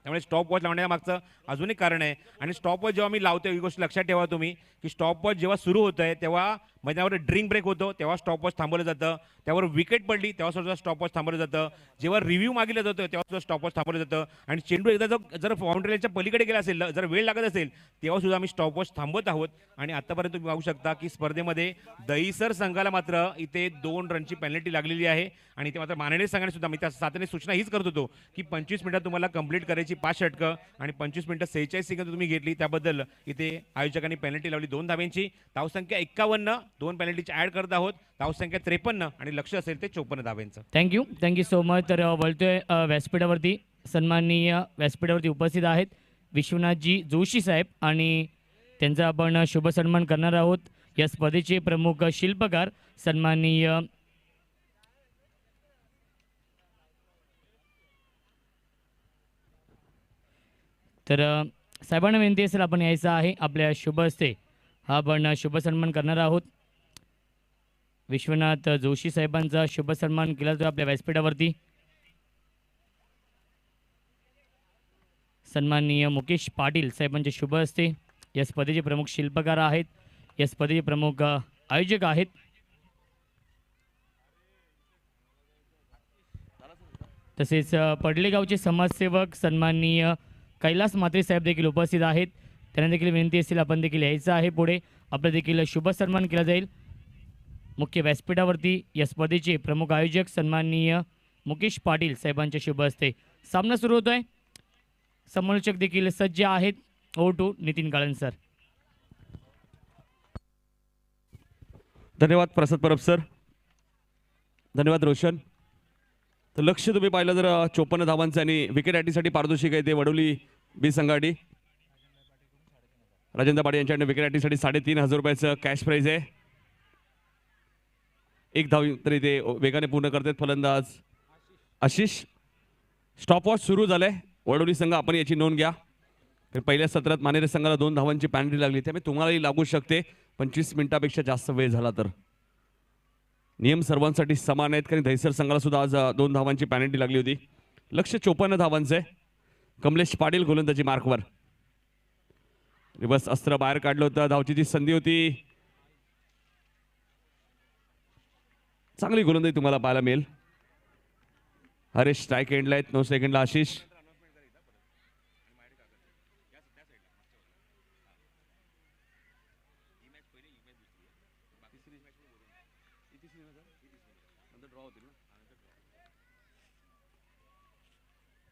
त्यामुळे स्टॉपवॉच लावण्यामागचं अजून एक कारण आहे. आणि स्टॉपवॉच जेव्हा मी लावतो ही गोष्ट लक्षात ठेवा तुम्ही की स्टॉपवॉच जेव्हा सुरू होत आहे तेव्हा मैदानावर ड्रिंक ब्रेक होतो तेव्हा स्टॉपवॉच थांबवलं जातं. त्यावर विकेट पडली तेव्हा सुद्धा स्टॉपवॉच थांबवलं जातं. जेव्हा रिव्ह्यू मागितलं जातं तेव्हा सुद्धा स्टॉपवॉच थांबवलं जातं. आणि चेंडू एकदा जर बाउंड्रीच्या पलीकडे गेला असेल, जर वेळ लागत असेल तेव्हा सुद्धा आम्ही स्टॉपवॉच थांबवत आहोत. आणि आतापर्यंत तुम्ही पाहू शकता की स्पर्धेमध्ये दहीसर संघाला मात्र इथे 2 रनची पेनल्टी लागलेली आहे. आणि ते मात्र मानणे संघाने सुद्धा मी त्या सातने सूचना हीच करत होतो की 25 मिनिटात तुम्हाला कंप्लीट करायची 5 षटकं आणि 25 मिनिटं 46 सेकंद तुम्ही घेतली. त्याबद्दल इथे आयोजकांनी पेनल्टी लावली 2 धाब्यांची. धावसंख्या 51, 2 पेनल्टीची ॲड करत आहोत. धावसंख्या 53 आणि लक्ष असेल ते 54 धाब्यांचं. Thank you so much. तर वळतोय व्यासपीठावरती सन्माननीय व्यासपीठावरती उपस्थित आहेत विश्वनाथजी जोशी साहेब आणि त्यांचा आपण शुभ सन्मान करणार आहोत. या स्पर्धेचे प्रमुख शिल्पकार सन्माननीय तर साहेबांना विनंती असेल आपण यायचं आहे. आपल्या शुभ हस्ते हा आपण शुभ सन्मान करणार आहोत. विश्वनाथ जोशी साहेबांचा शुभ सन्मान केला जातो आपल्या व्यासपीठावरती. सन्माननीय मुकेश पाटील साहेबांचे शुभ हस्ते या स्पर्धेचे प्रमुख शिल्पकार आहेत, या स्पर्धेचे प्रमुख आयोजक आहेत. तसेच पडलेगावचे समाजसेवक सन्माननीय कैलास म्हात्रे साहेब देखील उपस्थित आहेत. त्यांना देखील विनंती असेल आपण देखील यायचं आहे पुढे. आपला देखील शुभ सन्मान केला जाईल. मुख्य व्यासपीठावरती या स्पर्धेचे प्रमुख आयोजक सन्माननीय मुकेश पाटील साहेबांच्या शुभ हस्ते सामना सुरू होतोय. समालोचक देखील सज्ज आहेत. O2 Nitin Kalan sir. धन्यवाद प्रसाद परब सर. धन्यवाद रोशन. तर लक्ष तुम्ही पाहिलं जर 54 धावांचं आणि विकेट ॲटीसाठी पारितोषिक आहे ते वडोली बी संघाडी राजेंद्र पाटील यांच्याकडे विकेट ॲटीसाठी 3,500 रुपयाचं कॅश प्राईज आहे. 1 धाव तरी ते वेगाने पूर्ण करतात फलंदाज आशिष. स्टॉपवॉच सुरू झालंय. वडोली संघ आपण याची नोंद घ्या. तर पहिल्या सत्रात मानेरे संघाला 2 धावांची पेनल्टी लागली, त्यामुळे तुम्हालाही लागू शकते 25 मिनिटापेक्षा जास्त वेळ झाला तर. नियम सर्वांसाठी समान आहेत कारण दहिसर संघाला सुद्धा आज 2 धावांची पेनल्टी लागली होती. लक्ष 54 धावांचं आहे. कमलेश पाटील गोलंदाजी मार्कवर. रिवर्स अस्त्र बाहेर काढलं होतं. धावचीची संधी होती. चांगली गोलंदाजी तुम्हाला पाहायला मिळेल. हरेश स्ट्राईक एंडला आहेत. 9 सेकंडला आशिष.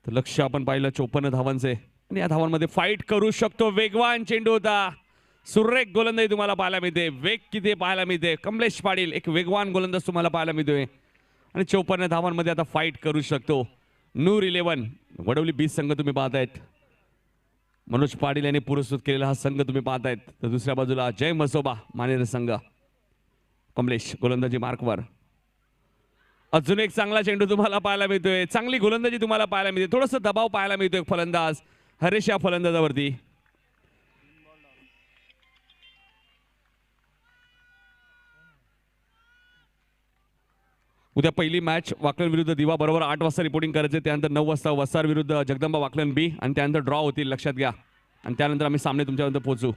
तर लक्ष आपण पाहिलं 54 धावांचे. आणि या धावांमध्ये फाईट करू शकतो. वेगवान चेंडू होता. सुरेख गोलंदाजी तुम्हाला पाहायला मिळते. वेग किती पाहायला मिळते. कमलेश पाटील एक वेगवान गोलंदाज तुम्हाला पाहायला मिळतोय आणि 54 धावांमध्ये आता फाईट करू शकतो. नूर 11 वडवली 20 संघ तुम्ही पाहतायत. मनोज पाटील यांनी पुरस्कृत केलेला हा संघ तुम्ही पाहतायत. तर दुसऱ्या बाजूला जय मसोबा मानेर संघ. कमलेश गोलंदाजी मार्कवर. अजून एक चांगला चेंडू तुम्हाला पाहायला मिळतोय. चांगली गोलंदाजी तुम्हाला पाहायला मिळते. थोडंसं दबाव पाहायला मिळतोय फलंदाज हरेश या फलंदाजावरती. उद्या पहिली मॅच वाकलन विरुद्ध दिवा बरोबर 8 वाजता रिपोर्टिंग करायचे. त्यानंतर 9 वाजता वसार विरुद्ध जगदंबा वाकलन बी आणि त्यानंतर ड्रॉ होतील लक्षात घ्या. आणि त्यानंतर आम्ही सामने तुमच्यापर्यंत पोहोचू.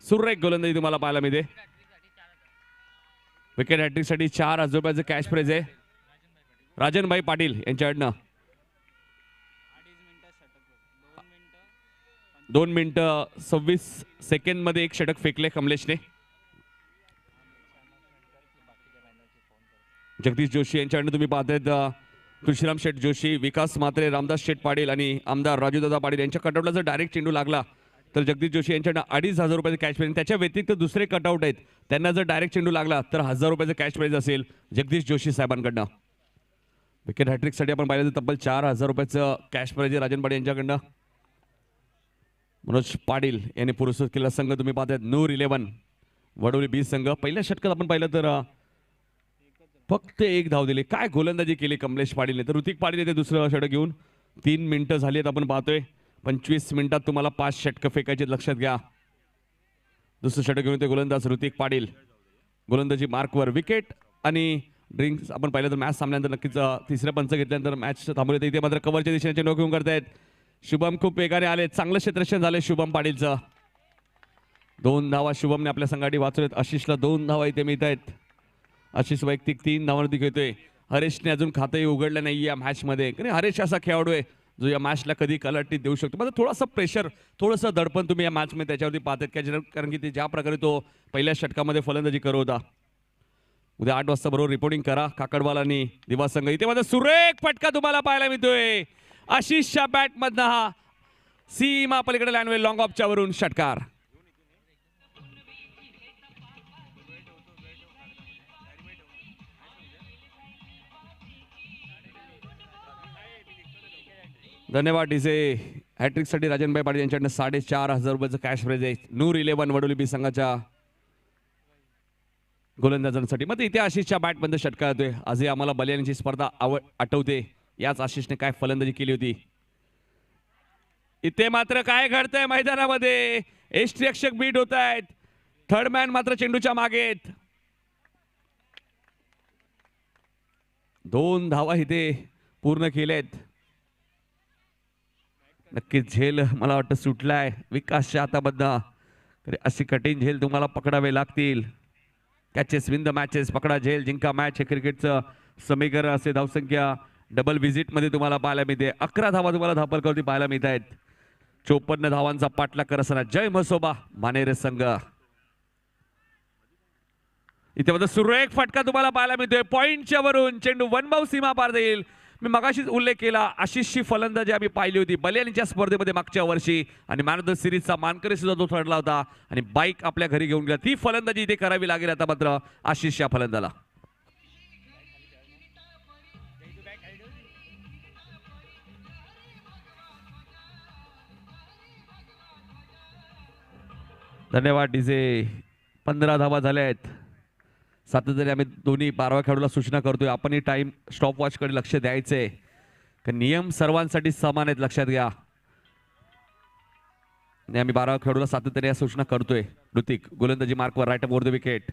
सुरेख गोलंदाजी तुम्हाला पाहायला मिळते. विकेट हॅट्रिकसाठी 4,000 रुपयाचं कॅश प्राइज आहे राजनभाई पाटील यांच्याकडनं. 2 मिनिटं 26 सेकंडमध्ये एक षटक फेकले कमलेशने. जगदीश जोशी यांच्याकडनं तुम्ही पाहतायत तुळशीराम शेठ जोशी, विकास म्हात्रे, रामदास शेठ पाटील आणि आमदार राजूदादा पाटील यांच्या कटआउटला जर डायरेक्ट चेंडू लागला तर जगदीश जोशी यांच्याकडनं 2,500 रुपयाचं कॅश प्राइज. त्याच्या व्यतिरिक्त दुसरे कटआउट आहेत त्यांना जर डायरेक्ट चेंडू लागला तर 1,000 रुपयाचं कॅश प्राइज असेल जगदीश जोशी साहेबांकडनं. विकेट हॅट्रिकसाठी आपण पाहिलं तर तब्बल 4,000 रुपयाचं कॅश प्राइज आहे राजन पाटील यांच्याकडनं. मनोज पाटील यांनी पुरस्कृत केलेला संघ तुम्ही पाहतायत नूर 11 वडोली 20 संघ. पहिल्या षटकात आपण पाहिलं तर फक्त एक धाव दिली. काय गोलंदाजी केली कमलेश पाटीलने. तर ऋतिक पाटील येते दुसरं षटक घेऊन. 3 मिनिटं झाली आहेत आपण पाहतोय. 25 मिनिटात तुम्हाला 5 षटकं फेकायचे लक्षात घ्या. दुसरं षटक घेऊन ते गोलंदाज ऋतिक पाटील. गोलंदाजी मार्कवर. विकेट आणि ड्रिंक्स आपण पाहिलं तर मॅच थांबल्यानंतर नक्कीच तिसऱ्या पंच घेतल्यानंतर मॅच थांबवली. इथे मात्र कव्हरच्या दिशेने नो घेऊन करतायत. शुभम खूप वेगाने आले. चांगलं क्षेत्ररक्षण झाले शुभम पाटीलचं. 2 धावा शुभमने आपल्या संघासाठी वाचवलेत. आशिषला 2 धावा इथे मिळत आहेत. आशिष वैयक्तिक 3 धावांवरती खेळतोय. हरेशने अजून खातंही उघडलं नाही या मॅचमध्ये. कारण हरेश असा खेळाडू आहे जो या मॅचला कधी कलाटी देऊ शकतो. म्हणजे थोडासा प्रेशर थोडंसं दडपण तुम्ही या मॅचमध्ये त्याच्यावरती पाहतात कारण की ते ज्या प्रकारे तो पहिल्या षटकामध्ये फलंदाजी करत होता. उद्या 8 वाजता बरोबर रिपोर्टिंग करा. काकडवाल आणि दिवा संघ. इथे माझा सुरेख फटका तुम्हाला पाहायला मिळतोय. आशिषच्या बॅटमधनं हा सीमा पलीकडे लँडवे लॉंग ऑफच्या वरून षटकार. धन्यवाद डीजे. हॅट्रिकसाठी राजनभाई पाटील यांच्याकडनं 4,500 रुपयाचं कॅश प्राइज आहे. नूर 11 वडोली बी संघाच्या गोलंदाजांसाठी. मग इथे आशिषच्या बॅटमध्ये षटकार येतोय. आजही आम्हाला बलियानीची स्पर्धा आठवते. याच आशिषने काय फलंदाजी केली होती. इथे मात्र काय घडतंय मैदानामध्ये. यष्टिरक्षक बीट होत आहेत. थर्ड मॅन मात्र चेंडूच्या मागे आहेत. 2 धावा इथे पूर्ण केल्यात. नक्कीच झेल मला वाटतं सुटलाय विकासच्या हातामधनं. अशी कठीण झेल तुम्हाला पकडावे लागतील. Catches win the matches. पकडा झेल जिंका मॅच हे क्रिकेटचं समीकरण असे. धावसंख्या डबल विजिटमध्ये तुम्हाला पाहायला मिळते. 11 धावा तुम्हाला धापलकावरती पाहायला मिळत आहेत. 54 धावांचा पाठलाग करत असताना जय मसोबा मानेरे संघ. इथे मध्ये सुरेख फटका तुम्हाला पाहायला मिळतोय. पॉइंटच्या वरून चेंडू वनबाऊ सीमा पार देईल. मी मगाशीच उल्लेख केला आशिषची फलंदाजी आम्ही पाहिली होती बलियानीच्या स्पर्धेमध्ये मागच्या वर्षी आणि मॅन ऑफ द सिरीजचा मानकरी सुद्धा तो ठरला होता आणि बाईक आपल्या घरी घेऊन गेला. ती फलंदाजी इथे करावी लागेल आता मात्र आशिषच्या फलंदाला. धन्यवाद डीजे. 15 धावा झाल्या आहेत. सातत्याने आम्ही दोन्ही 12व्या खेळाडूला सूचना करतोय आपणही टाइम स्टॉप वॉचकडे लक्ष द्यायचंय. नियम सर्वांसाठी समान आहेत लक्षात घ्या. आणि आम्ही 12व्या खेळाडूला सातत्याने या सूचना करतोय. ऋतिक गोलंदाजी मार्कवर राईट ओव्हर द विकेट.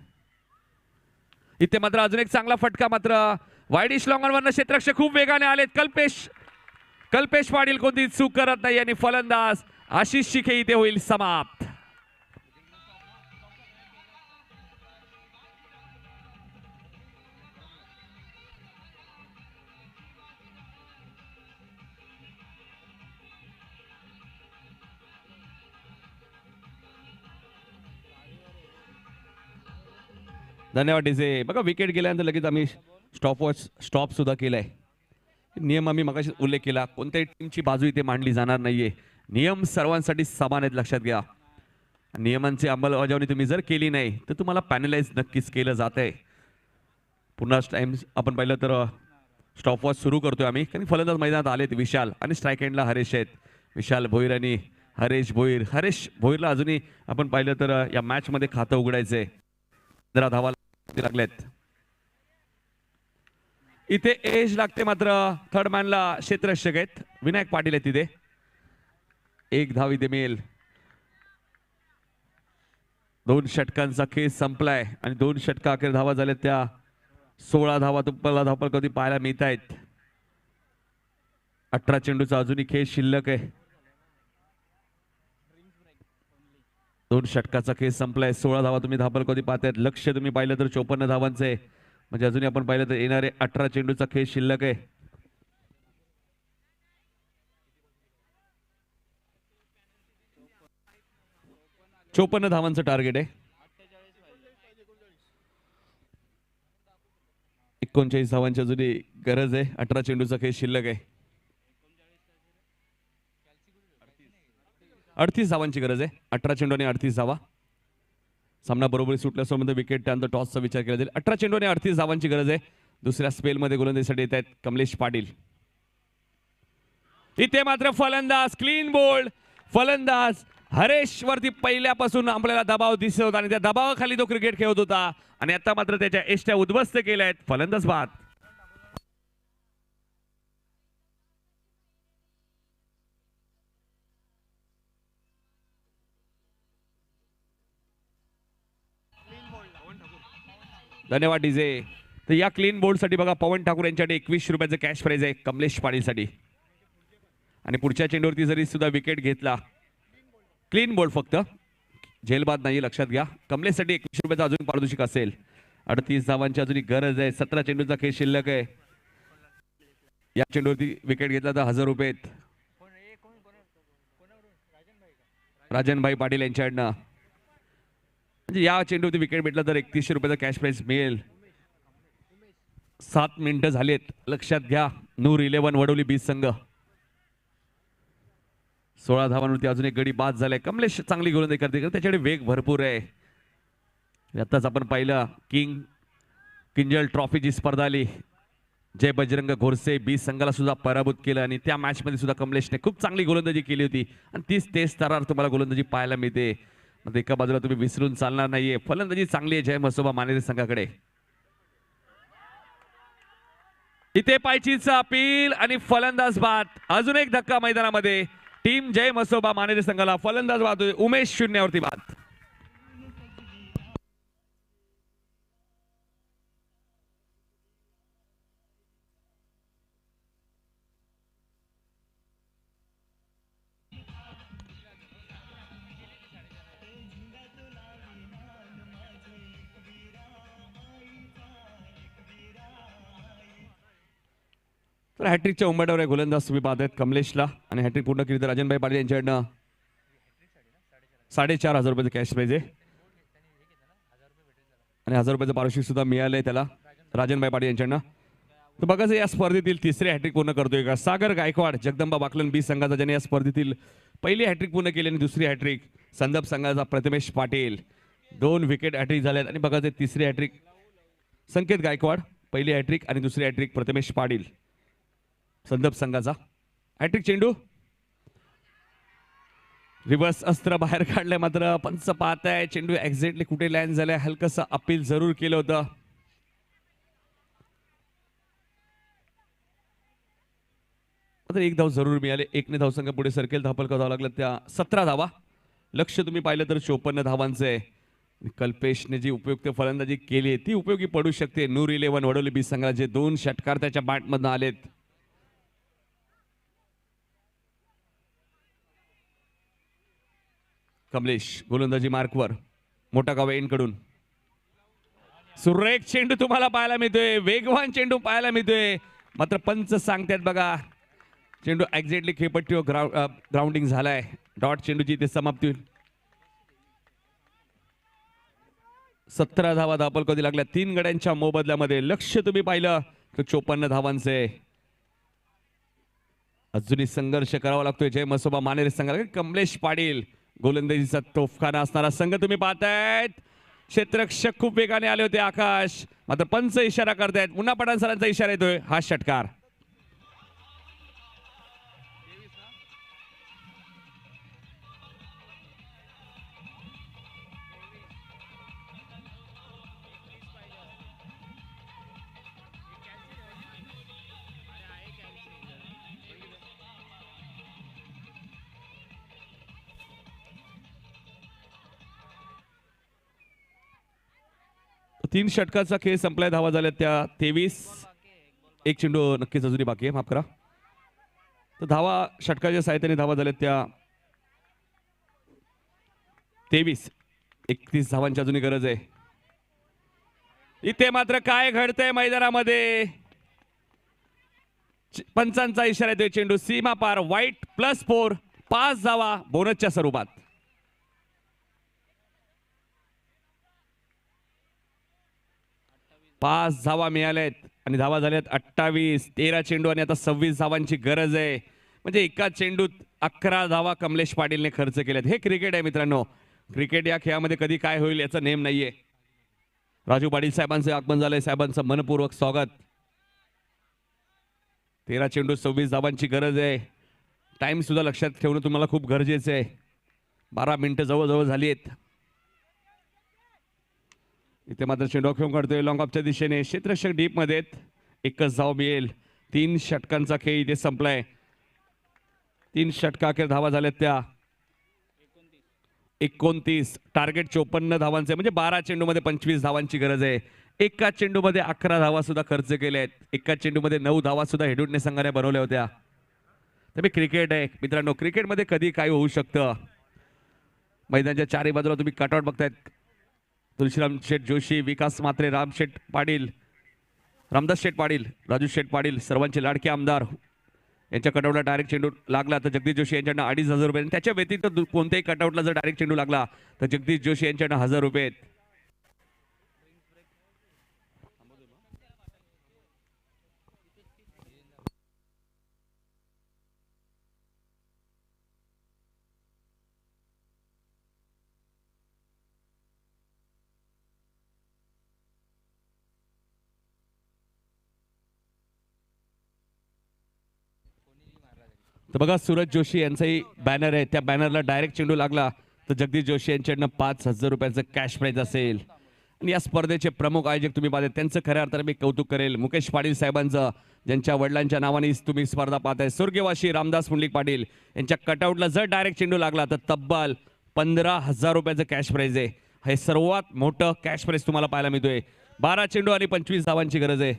इथे मात्र अजून एक चांगला फटका मात्र वाईडिश लॉंगॉनवरनं क्षेत्ररक्षक खूप वेगाने आलेत. कल्पेश पाटील कोणती चूक करत नाही आणि फलंदाज आशिष शिखे इथे होईल समाप्त. धन्यवाद डीजे. बघा विकेट गेल्यानंतर लगेच आम्ही स्टॉप सुद्धा केलाय. नियम आम्ही मगाशी उल्लेख केला कोणत्याही टीमची बाजू इथे मांडली जाणार नाहीये. नियम सर्वांसाठी समान आहेत, लक्षात घ्या. नियमांची अंमलबजावणी तुम्ही जर केली नाही तर तुम्हाला पॅनलाइज नक्कीच केलं जात आहे. पुन्हा टाइम आपण पाहिलं तर स्टॉप वॉच सुरू करतोय आम्ही, कारण फलंदाज मैदानात आलेत विशाल आणि स्ट्राईक एंडला हरेश आहेत. विशाल भोईर आणि हरेश भोईर. हरेश भोईरला अजूनही आपण पाहिलं तर या मॅच मध्ये खातं उघडायचंय. 15 धावा लागल्यात. इथे एज लागते मात्र थर्ड मॅनला क्षेत्ररक्षक आहेत विनायक पाटील आहेत तिथे. 1 धाव इथे मिळेल. 2 षटकांचा खेळ संपलाय आणि 2 षटका अखेर धावा झाल्या त्या 16 धावा तुम्हाला धावपल कधी पाहायला मिळत आहेत. 18 चेंडूचा अजूनही खेळ शिल्लक आहे. 2 षटकाचा खेळ संपलाय. 16 धावा तुम्ही धावपल कधी पाहतायत. लक्ष तुम्ही पाहिलं तर 54 धावांचं आहे. म्हणजे अजूनही आपण पाहिलं तर येणारे 18 चेंडूचा खेळ शिल्लक आहे. चोपन्न धावांचं टार्गेट आहे. 39 धावांची अजूनही गरज आहे. 18 चेंडूचा खेळ शिल्लक आहे. 38 धावांची गरज आहे. 18 चेंडू आणि 38 धावा. सामना बरोबरी सुटल्यासोबत विकेट त्यानंतर टॉसचा विचार केला जाईल. 18 चेंडू आणि 38 धावांची गरज आहे. दुसऱ्या स्पेलमध्ये गोलंदाजीसाठी येत आहेत कमलेश पाटील. इथे मात्र फलंदाज क्लीन बोल्ड. फलंदाज हरेश वरती पहिल्यापासून आपल्याला दबाव दिसत होता आणि त्या दबावाखाली तो क्रिकेट खेळत होता आणि आता मात्र त्याच्या एष्ट्या उद्ध्वस्त केल्या आहेत. फलंदाज बाद. धन्यवाद डीजे. तर या क्लीन बोल्डसाठी बघा पवन ठाकूर यांच्याकडे 21 रुपयाचं कॅश प्राइज आहे कमलेश पाटीलसाठी. आणि पुढच्या चेंडूवरती जरी सुद्धा विकेट घेतला, क्लीन बोल्ड फक्त, झेलबाद नाही, लक्षात घ्या. कमलेशसाठी 21 रुपयाचा अजून पारितोषिक असेल. 38 धावांची अजून गरज आहे. 17 चेंडूचा खेळ शिल्लक आहे. या चेंडूवरती विकेट घेतला तर 1000 रुपये आहेत. राजनभाई पाटील यांच्याकडनं. म्हणजे या चेंडूवरती विकेट भेटला तर 3100 रुपयाचा कॅश प्राइज मिळेल. 7 मिनिटं झालेत, लक्षात घ्या. नूर 11 वडोली बीज संघ. 16 धावांवरती अजून एक गडी बाद झालाय. कमलेश चांगली गोलंदाजी करते, त्याच्याकडे वेग भरपूर आहे. आताच आपण पाहिलं किंजल ट्रॉफीची स्पर्धा आली. जय बजरंग घोरसे बीज संघाला सुद्धा पराभूत केलं आणि त्या मॅच मध्ये सुद्धा कमलेशने खूप चांगली गोलंदाजी केली होती आणि तीच तेच स्तरावर तुम्हाला गोलंदाजी पाहायला मिळते. मग एका बाजूला तुम्ही विसरून चालणार नाहीये. फलंदाजी चांगली आहे जय मसोबा मानेरे संघाकडे. इथे पायचीचा अपील आणि फलंदाज बाद. अजून एक धक्का मैदानामध्ये. टीम जय मसोबा मानेरे संघाला फलंदाज बाद. उमेश 0 वरती बाद. तर हॅट्रिकच्या उंबरठ्यावर आहे गोलंदाज तुम्ही पाहतायत कमलेशला आणि हॅट्रिक पूर्ण केली तर राजनभाई पाटील यांच्याकडनं 4500 रुपयाचं कॅश प्राइज आहे आणि 1000 रुपयाचं पारितोषिक सुद्धा मिळालंय त्याला राजनभाई पाटील यांच्याकडनं. तर बघा या स्पर्धेतील तिसरे हॅट्रिक पूर्ण करतोय का सागर गायकवाड जगदंबा बाकलन बी संघाचा, ज्याने या स्पर्धेतील पहिली हॅट्रिक पूर्ण केली आणि दुसरी हॅट्रिक संदप संघाचा प्रथमेश पाटील. 2 विकेट हॅट्रिक झाल्यात आणि बघा तिसरी हॅट्रिक संकेत गायकवाड, पहिली हॅट्रिक आणि दुसरी हॅट्रिक प्रथमेश पाटील संदप संघाचा. हॅट्रिक चेंडू रिव्हर्स अस्त्र बाहेर काढलंय मात्र पंच पाहताय चेंडू एक्झॅक्टली कुठे लँड झालाय. हलकस अपील जरूर केलं होतं. मात्र 1 धाव जरूर मिळाले. 1 धाव संघ पुढे सरकेल. धापल करावं लागलं त्या 17 धावा. लक्ष तुम्ही पाहिलं तर 54 धावांचं आहे. कल्पेशने जी उपयुक्त फलंदाजी केली ती उपयोगी पडू शकते. नूर 11 वडोली बी संघाला जे 2 षटकार त्याच्या बॅटमधून आलेत. कमलेश गोलंदाजी मार्कवर. मोठा गाव कडून सुरेख चेंडू तुम्हाला पाहायला मिळतोय. वेगवान चेंडू पाहायला मिळतोय. मात्र पंच सांगतात बघा चेंडू एक्झॅक्टली खेळपट्टीवर ग्राउंडिंग झालाय. डॉट चेंडूची इथे समाप्ती होईल. 17 धावा धापल कधी लागल्या 3 गड्यांच्या मोबदल्यामध्ये. लक्ष तुम्ही पाहिलं तर 54 धावांचे. अजूनही संघर्ष करावा लागतोय जय मसोबा मानेरे संघाला. कमलेश पाटील गोलंदाजीचा तोफखाना असणारा संघ तुम्ही पाहतायत. क्षेत्ररक्षक खूप वेगाने आले होते आकाश, मात्र पंच इशारा करतायत. मुन्ना पठाण सरांचा इशारा येतोय. हा षटकार. तीन षटकाचा खेळ संपलाय. धावा झाल्या त्या 23. एक चेंडू नक्कीच अजूनही बाकी आहे, माफ करा. तर धावा षटकाच्या साहाय्याने धावा झाल्या त्या 23. 31 धावांची अजूनही गरज आहे. इथे मात्र काय घडतंय मैदानामध्ये. पंचांचा इशारा येतोय. चेंडू सीमा पार. वाईट +4. 5 धावा बोनसच्या स्वरूपात. पाच धावा मिळाल्यात आणि धावा झाल्यात 28. 13 चेंडू आणि आता 26 धावांची गरज आहे. म्हणजे एका चेंडूत 11 धावा कमलेश पाटीलने खर्च केल्यात. हे क्रिकेट आहे मित्रांनो. क्रिकेट या खेळामध्ये कधी काय होईल याचा नेम नाहीये. राजू पाटील साहेबांचे आगमन झालंय. साहेबांचं मनपूर्वक स्वागत. 13 चेंडू 26 धावांची गरज आहे. टाइम सुद्धा लक्षात ठेवणं तुम्हाला खूप गरजेचं आहे. 12 मिनिटं जवळजवळ झाली आहेत. इथे मात्र चेंडू खेळून काढतोय लॉंग ऑफच्या दिशेने. क्षेत्ररक्षक डीप मध्ये. एकच धाव मिळेल. 3 षटकांचा खेळ इथे संपलाय. 3 षटका अखेर धावा झाल्यात त्या 29. टार्गेट 54 धावांचे, म्हणजे 12 चेंडूमध्ये 25 धावांची गरज आहे. एका चेंडूमध्ये 11 धावा सुद्धा खर्च केल्या आहेत. एका चेंडूमध्ये 9 धावा सुद्धा हेडूटने संघाने बनवल्या होत्या. तर क्रिकेट आहे मित्रांनो. क्रिकेटमध्ये कधी काय होऊ शकतं. मैदानाच्या चारही बाजूला तुम्ही कटआउट बघतायत. तुलसीराम शेठ जोशी, विकास मात्रे, रामदास शेठ पाटील, राजू शेठ पाटील, सर्वांचे लाडके आमदार यांच्या कटआउटला डायरेक्ट चेंडू लागला तर जगदीश जोशी यांच्याकडनं 2,500 रुपये. त्याच्या व्यतिरिक्त कोणत्याही कटआउटला जर डायरेक्ट चेंडू लागला तर जगदीश जोशी यांच्याकडनं 1,000 रुपये. तर बघा सूरज जोशी यांचाही बॅनर आहे. त्या बॅनरला डायरेक्ट चेंडू लागला तर जगदीश जोशी यांच्याकडनं 5,000 रुपयाचं कॅश प्राइज असेल. आणि या स्पर्धेचे प्रमुख आयोजक तुम्ही पाहताय त्यांचं खऱ्या अर्थाने मी कौतुक करेल. मुकेश पाटील साहेबांचं, ज्यांच्या वडिलांच्या नावाने तुम्ही स्पर्धा पाहताय. स्वर्गवासी रामदास पुंडलिक पाटील यांच्या कटआउटला जर डायरेक्ट चेंडू लागला तर तब्बल 15,000 रुपयाचं कॅश प्राइज आहे. हे सर्वात मोठं कॅश प्राइज तुम्हाला पाहायला मिळतोय. 12 चेंडू आणि 25 धावांची गरज आहे.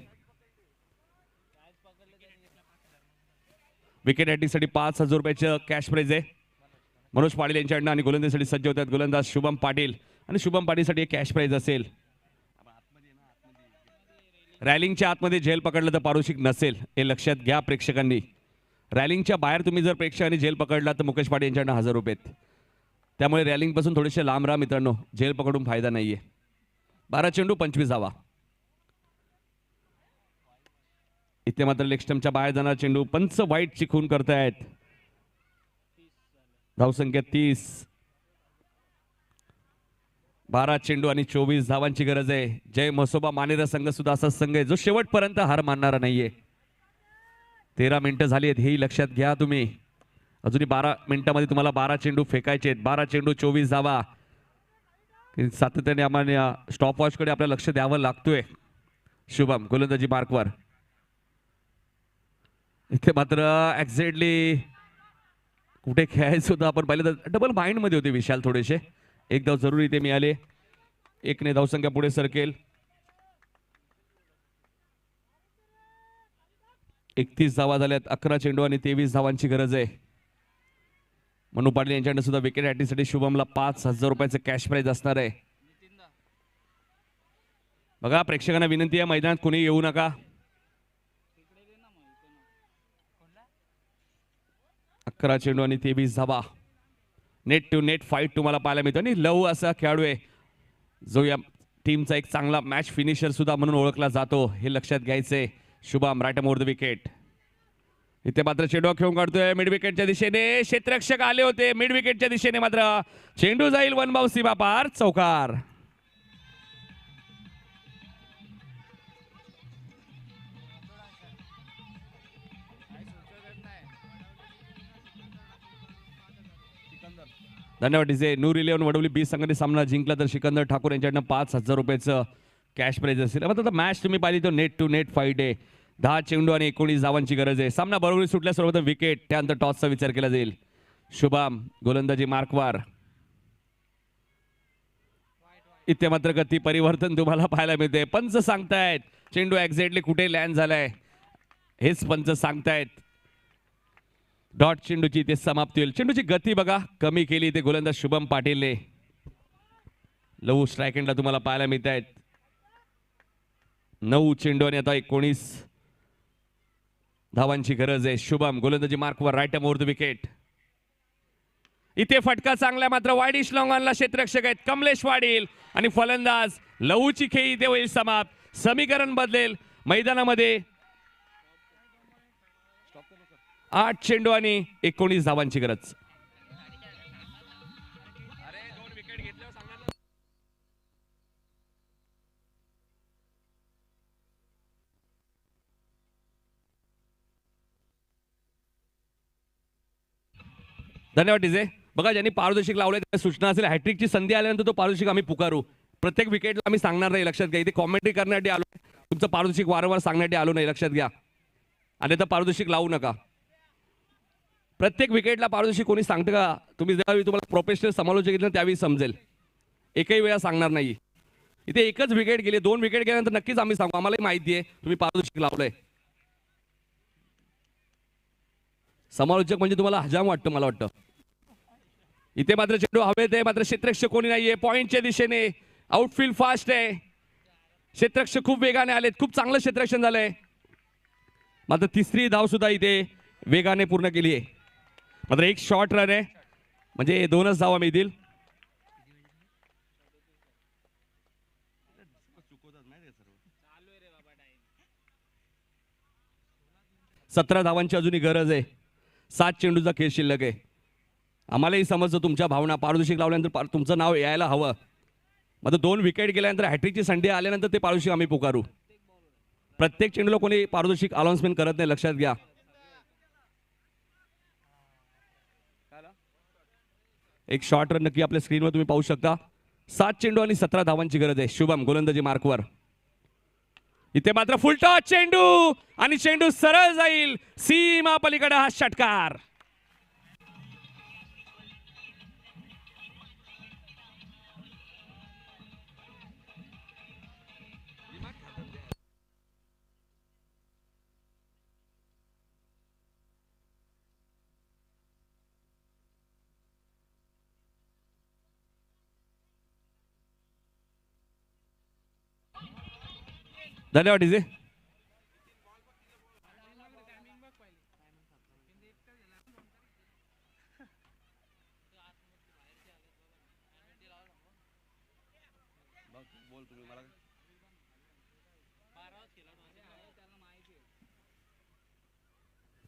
विकेट हॅटिंगसाठी 5,000 रुपयाचं कॅश प्राइज आहे. मनोज पाटील यांच्याकडनं आणि गोलंदाजीसाठी सज्ज होतात गोलंदाज शुभम पाटील. आणि शुभम पाटीलसाठी एक कॅश प्राइज असेल. रॅलिंगच्या आतमध्ये झेल पकडलं तर पारितोषिक नसेल, हे लक्षात घ्या प्रेक्षकांनी. रॅलिंगच्या बाहेर तुम्ही जर प्रेक्षकांनी झेल पकडला तर मुकेश पाटील यांच्याकडनं 1,000 रुपये. त्यामुळे रॅलिंगपासून थोडेसे लांब राहा मित्रांनो. झेल पकडून फायदा नाहीये. 12 चेंडू 25 धावा. इथे मात्र लेग स्टंपच्या बाहेर जाणार चेंडू. पंच वाईटची खून करतायत. धावसंख्या 30. 12 चेंडू आणि 24 धावांची गरज आहे. जय मसोबा मानेरा संघ सुद्धा असा संघ आहे जो शेवटपर्यंत हार मानणारा नाहीये. 13 मिनिटं झाली आहेत हेही लक्षात घ्या तुम्ही. अजूनही 12 मिनिटांमध्ये तुम्हाला 12 चेंडू फेकायचे आहेत. 12 चेंडू 24 धावा. सातत्याने आम्हाला स्टॉप वॉचकडे आपल्याला लक्ष द्यावं लागतोय. शुभम गोलंदाजी मार्कवर. इथे मात्र एक्झॅक्टली कुठे खेळायचं होतं आपण पाहिलं तर डबल माइंड मध्ये होते विशाल थोडेसे. एक धाव जरुरी इथे मिळाले. 1ने धावसंख्या पुढे सरकेल. 31 धावा झाल्यात. 11 चेंडू आणि 23 धावांची गरज आहे. मनू पाटील यांच्याकडे सुद्धा विकेट हॅटिंगसाठी शुभमला 5,000 रुपयाचं कॅश प्राइज असणार आहे. बघा प्रेक्षकांना विनंती आहे मैदानात कोणी येऊ नका. 11 चेंडू आणि 23 धावा. नेट टू नेट फाईट तुम्हाला पाहायला मिळतो. आणि लव असा खेळाडू आहे जो या टीमचा एक चांगला मॅच फिनिशर सुद्धा म्हणून ओळखला जातो, हे लक्षात घ्यायचंय. Shubham right over the wicket. इथे मात्र चेंडू खेळून काढतोय मिड विकेटच्या दिशेने. क्षेत्ररक्षक आले होते मिड विकेटच्या दिशेने, मात्र चेंडू जाईल वन बाउंस सीमा पार, चौकार. धन्यवाद डीजे. नूर 11 वडवली 20 संघाने सामना जिंकला तर सिकंदर ठाकूर यांच्याकडनं 5,000 रुपयाचं कॅश प्राइज असेल. आता मॅच तुम्ही पाहिली तो नेट टू नेट फाईट आहे. 10 चेंडू आणि 19 धावांची गरज आहे. सामना बरोबरी सुटल्यासोबत विकेट, त्यानंतर टॉसचा विचार केला जाईल. शुभम गोलंदाजी मार्कवर. इथे मात्र गती परिवर्तन तुम्हाला पाहायला मिळते. पंच सांगतायत चेंडू एक्झॅक्टली कुठे लँड झालाय हेच पंच सांगतायत. डॉट चेंडूची इथे समाप्ती होईल. चेंडूची गती बघा कमी केली ते गोलंदाज शुभम पाटीलने. लव स्ट्राईक एंडला तुम्हाला पाहायला मिळत आहेत. 9 चेंडू आणि आता 19 धावांची गरज आहे. शुभम गोलंदाजी मार्कवर, राईट मोर द विकेट. इथे फटका चांगला, मात्र वाईडिश लॉंग ऑनला क्षेत्ररक्षक आहेत कमलेश पाटील आणि फलंदाज लवची खेळी इथे होईल समाप्त. समीकरण बदलेल मैदानामध्ये. 8 चेंडू आणि 19 धावांची गरज. धन्यवाद डीजे. बघा ज्यांनी पारदर्शक लावले त्या सूचना असेल. हॅट्रिकची संधी आल्यानंतर तो पारदर्शक आम्ही पुकारू. प्रत्येक विकेटला आम्ही सांगणार नाही, लक्षात घ्या. इथे कॉमेंट्री करण्यासाठी आलो, तुमचं पारदर्शक वारंवार सांगण्यासाठी आलो नाही, लक्षात घ्या. आणि तर पारदर्शक लावू नका. प्रत्येक विकेटला पारदर्शी कोणी सांगतं का? तुम्ही ज्यावेळी तुम्हाला प्रोफेशनल समालोचक घेतलं त्यावेळी समजेल. एकही वेळा सांगणार नाही. इथे एकच विकेट गेली, 2 विकेट गेल्यानंतर नक्कीच आम्ही सांगू. आम्हालाही माहिती आहे तुम्ही पारदर्शक लावलंय. समालोचक म्हणजे तुम्हाला हजाम वाटतं मला वाटतं. इथे मात्र चेंडू हवेत आहे, मात्र क्षेत्ररक्षक कोणी नाहीये. पॉइंटच्या दिशेने आउटफील्ड फास्ट आहे. क्षेत्ररक्षक खूप वेगाने आलेत, खूप चांगलं क्षेत्ररक्षण झालंय. मात्र तिसरी धाव सुद्धा इथे वेगाने पूर्ण केली आहे. मात्र एक शॉर्ट रन आहे, म्हणजे 2च धावा मिळतील. सतरा धावांची अजूनही गरज आहे. 7 चेंडूचा खेळ शिल्लक आहे. आम्हालाही समजतं तुमच्या भावना. पारदर्शक लावल्यानंतर तुमचं नाव यायला हवं. मात्र 2 विकेट गेल्यानंतर हॅट्रिकची संधी आल्यानंतर ते पारदर्शक आम्ही पुकारू. प्रत्येक चेंडूला कोणी पारदर्शक अनाउन्समेंट करत नाही, लक्षात घ्या. एक शॉर्ट रन नक्की आपल्या स्क्रीनवर तुम्ही पाहू शकता. 7 चेंडू आणि 17 धावांची गरज आहे. शुभम गोलंदाजी मार्कवर. इथे मात्र फुल टॉस चेंडू आणि चेंडू सरळ जाईल सीमा पलीकडे. हा षटकार. धन्यवाद डीजे.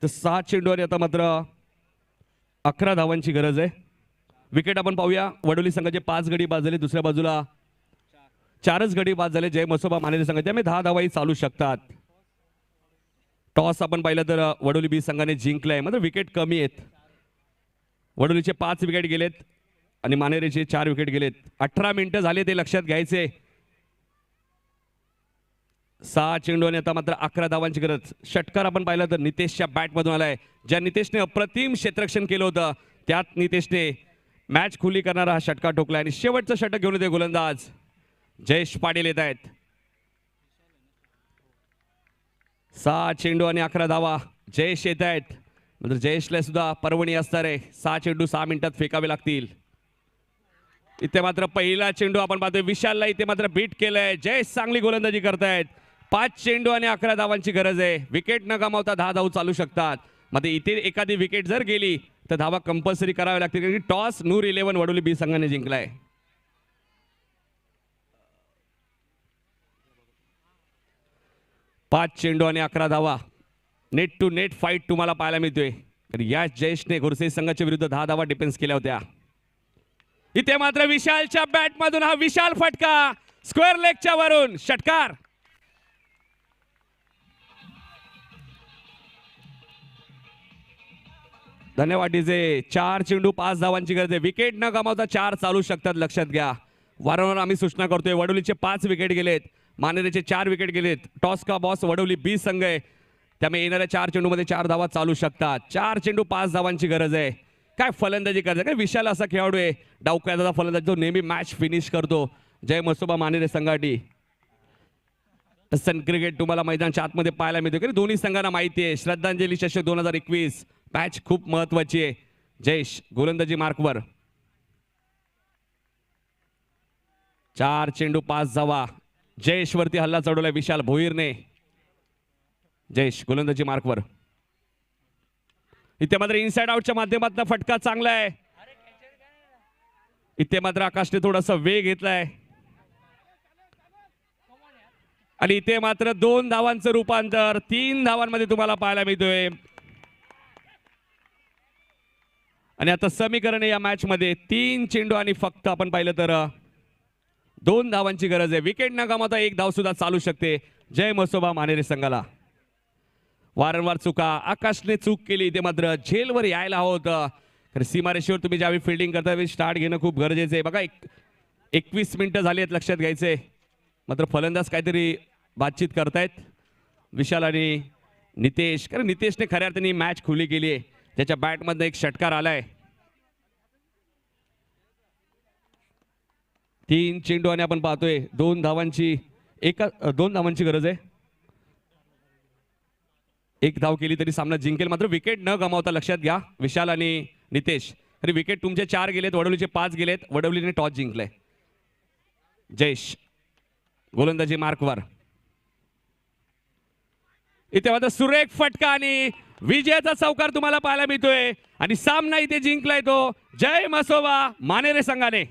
तर 7 चेंडू आणि आता मात्र 11 धावांची गरज आहे. विकेट आपण पाहूया. वडोली संघाचे 5 गडी बाद झाले, दुसऱ्या बाजूला 4च गडी बाद झाले. जय मसोबा मानेरे संघ त्यामुळे 10 धावाही चालू शकतात. टॉस आपण पाहिलं तर वडोली बी संघाने जिंकलाय, मात्र विकेट कमी आहेत. वडोलीचे 5 विकेट गेलेत आणि मानेरेचे 4 विकेट गेलेत. 18 मिनिटं झाले ते लक्षात घ्यायचे. 6 चेंडू आणि आता मात्र 11 धावांची गरज. षटकार आपण पाहिलं तर नितेशच्या बॅटमधून आलाय. ज्या नितेशने अप्रतिम क्षेत्ररक्षण केलं होतं त्यात नितेशने मॅच खुली करणारा हा षटकार ठोकला आणि शेवटचं षटक घेऊन येते गोलंदाज जयेश पाटील येत आहेत. 6 चेंडू आणि 11 धावा. जयेश येत आहेत, म्हणजे जयेशला सुद्धा पर्वणी असणार आहे. 6 चेंडू 6 मिनिटात फेकावे लागतील. इथे मात्र पहिला चेंडू आपण पाहतोय विशालला इथे मात्र बीट केलंय. जयेश चांगली गोलंदाजी करतायत. 5 चेंडू आणि 11 धावांची गरज आहे. विकेट न गमावता 10 धाव चालू शकतात. मध्ये इथे एखादी विकेट जर गेली तर धावा कंपल्सरी कराव्या लागतील, कारण की टॉस नूर 11 वडोली बी संघाने जिंकलाय. पाच चेंडू आणि 11 धावा. नेट टू नेट फाईट तुम्हाला पाहायला मिळतोय. तर या जयेशने गुरुसेज संघाच्या विरुद्ध 10 धावा डिफेन्स केल्या होत्या. इथे मात्र विशालच्या बॅटमधून हा विशाल फटका स्क्वेअर लेगच्या वरून षटकार. धन्यवाद डीजे. 4 चेंडू 5 धावांची गरज आहे. विकेट न गमावता 4 चालू शकतात, लक्षात घ्या. वारंवार आम्ही सूचना करतोय. वडोलीचे 5 विकेट गेलेत, मानेरेचे 4 विकेट गेलेत. टॉस का बॉस वडोली 20 संघ आहे, त्यामुळे येणाऱ्या 4 चेंडूमध्ये 4 धावा चालू शकतात. 4 चेंडू 5 धावांची गरज आहे. काय फलंदाजी करते काय विशाल असा खेळाडू आहे, डावख्याचा फलंदाज जो नेहमी मॅच फिनिश करतो. जय मसोबा मानेरे संघाटी. सन क्रिकेट तुम्हाला मैदानच्या आतमध्ये पाहायला मिळतो की दोन्ही संघांना माहिती आहे. श्रद्धांजली चषक 2021 मॅच खूप महत्वाची आहे. जयेश गोलंदाजी मार्कवर. 4 चेंडू 5 धावा. जयेश वरती हल्ला चढवलाय विशाल भोईरने. जयेश गोलंदाजी मार्कवर. इथे मात्र इनसाइड आउटच्या माध्यमातून फटका चांगला आहे. इथे मात्र आकाशने थोडासा वेग घेतलाय आणि इथे मात्र 2 धावांचं रूपांतर 3 धावांमध्ये तुम्हाला पाहायला मिळतोय. आणि आता समीकरण या मॅच मध्ये 3 चेंडू आणि फक्त आपण पाहिलं तर 2 धावांची गरज आहे. विकेट न गमावता 1 धाव सुद्धा चालू शकते जय मसोबा मानेरे संघाला. वारंवार चुका, आकाशने चूक केली. इथे मात्र झेलवर यायला हवं होतं. तर सीमारेषेवर तुम्ही ज्यावेळी फिल्डिंग करता त्यावेळी स्टार्ट घेणं खूप गरजेचं आहे. बघा 21 मिनिटं झाली आहेत, लक्षात घ्यायचंय. मात्र फलंदाज काहीतरी बातचीत करतायत विशाल आणि नितेश. कारण नितेशने खऱ्या अर्थाने मॅच खुली केली आहे. त्याच्या बॅटमधनं एक षटकार आलाय. 3 चेंडू आणि आपण पाहतोय 2 धावांची 2 धावांची गरज आहे. 1 धाव केली तरी सामना जिंकेल. मात्र विकेट न गमावता लक्षात घ्या विशाल आणि नितेश. अरे विकेट तुमचे 4 गेलेत, वडोलीचे 5 गेलेत. वडोलीने टॉस जिंकलाय. जयेश गोलंदाजी मार्कवर. इथे मात्र सुरेख फटका आणि विजयाचा चौकार तुम्हाला पाहायला मिळतोय आणि सामना इथे जिंकलाय तो जय मसोबा मानेरे संघाने.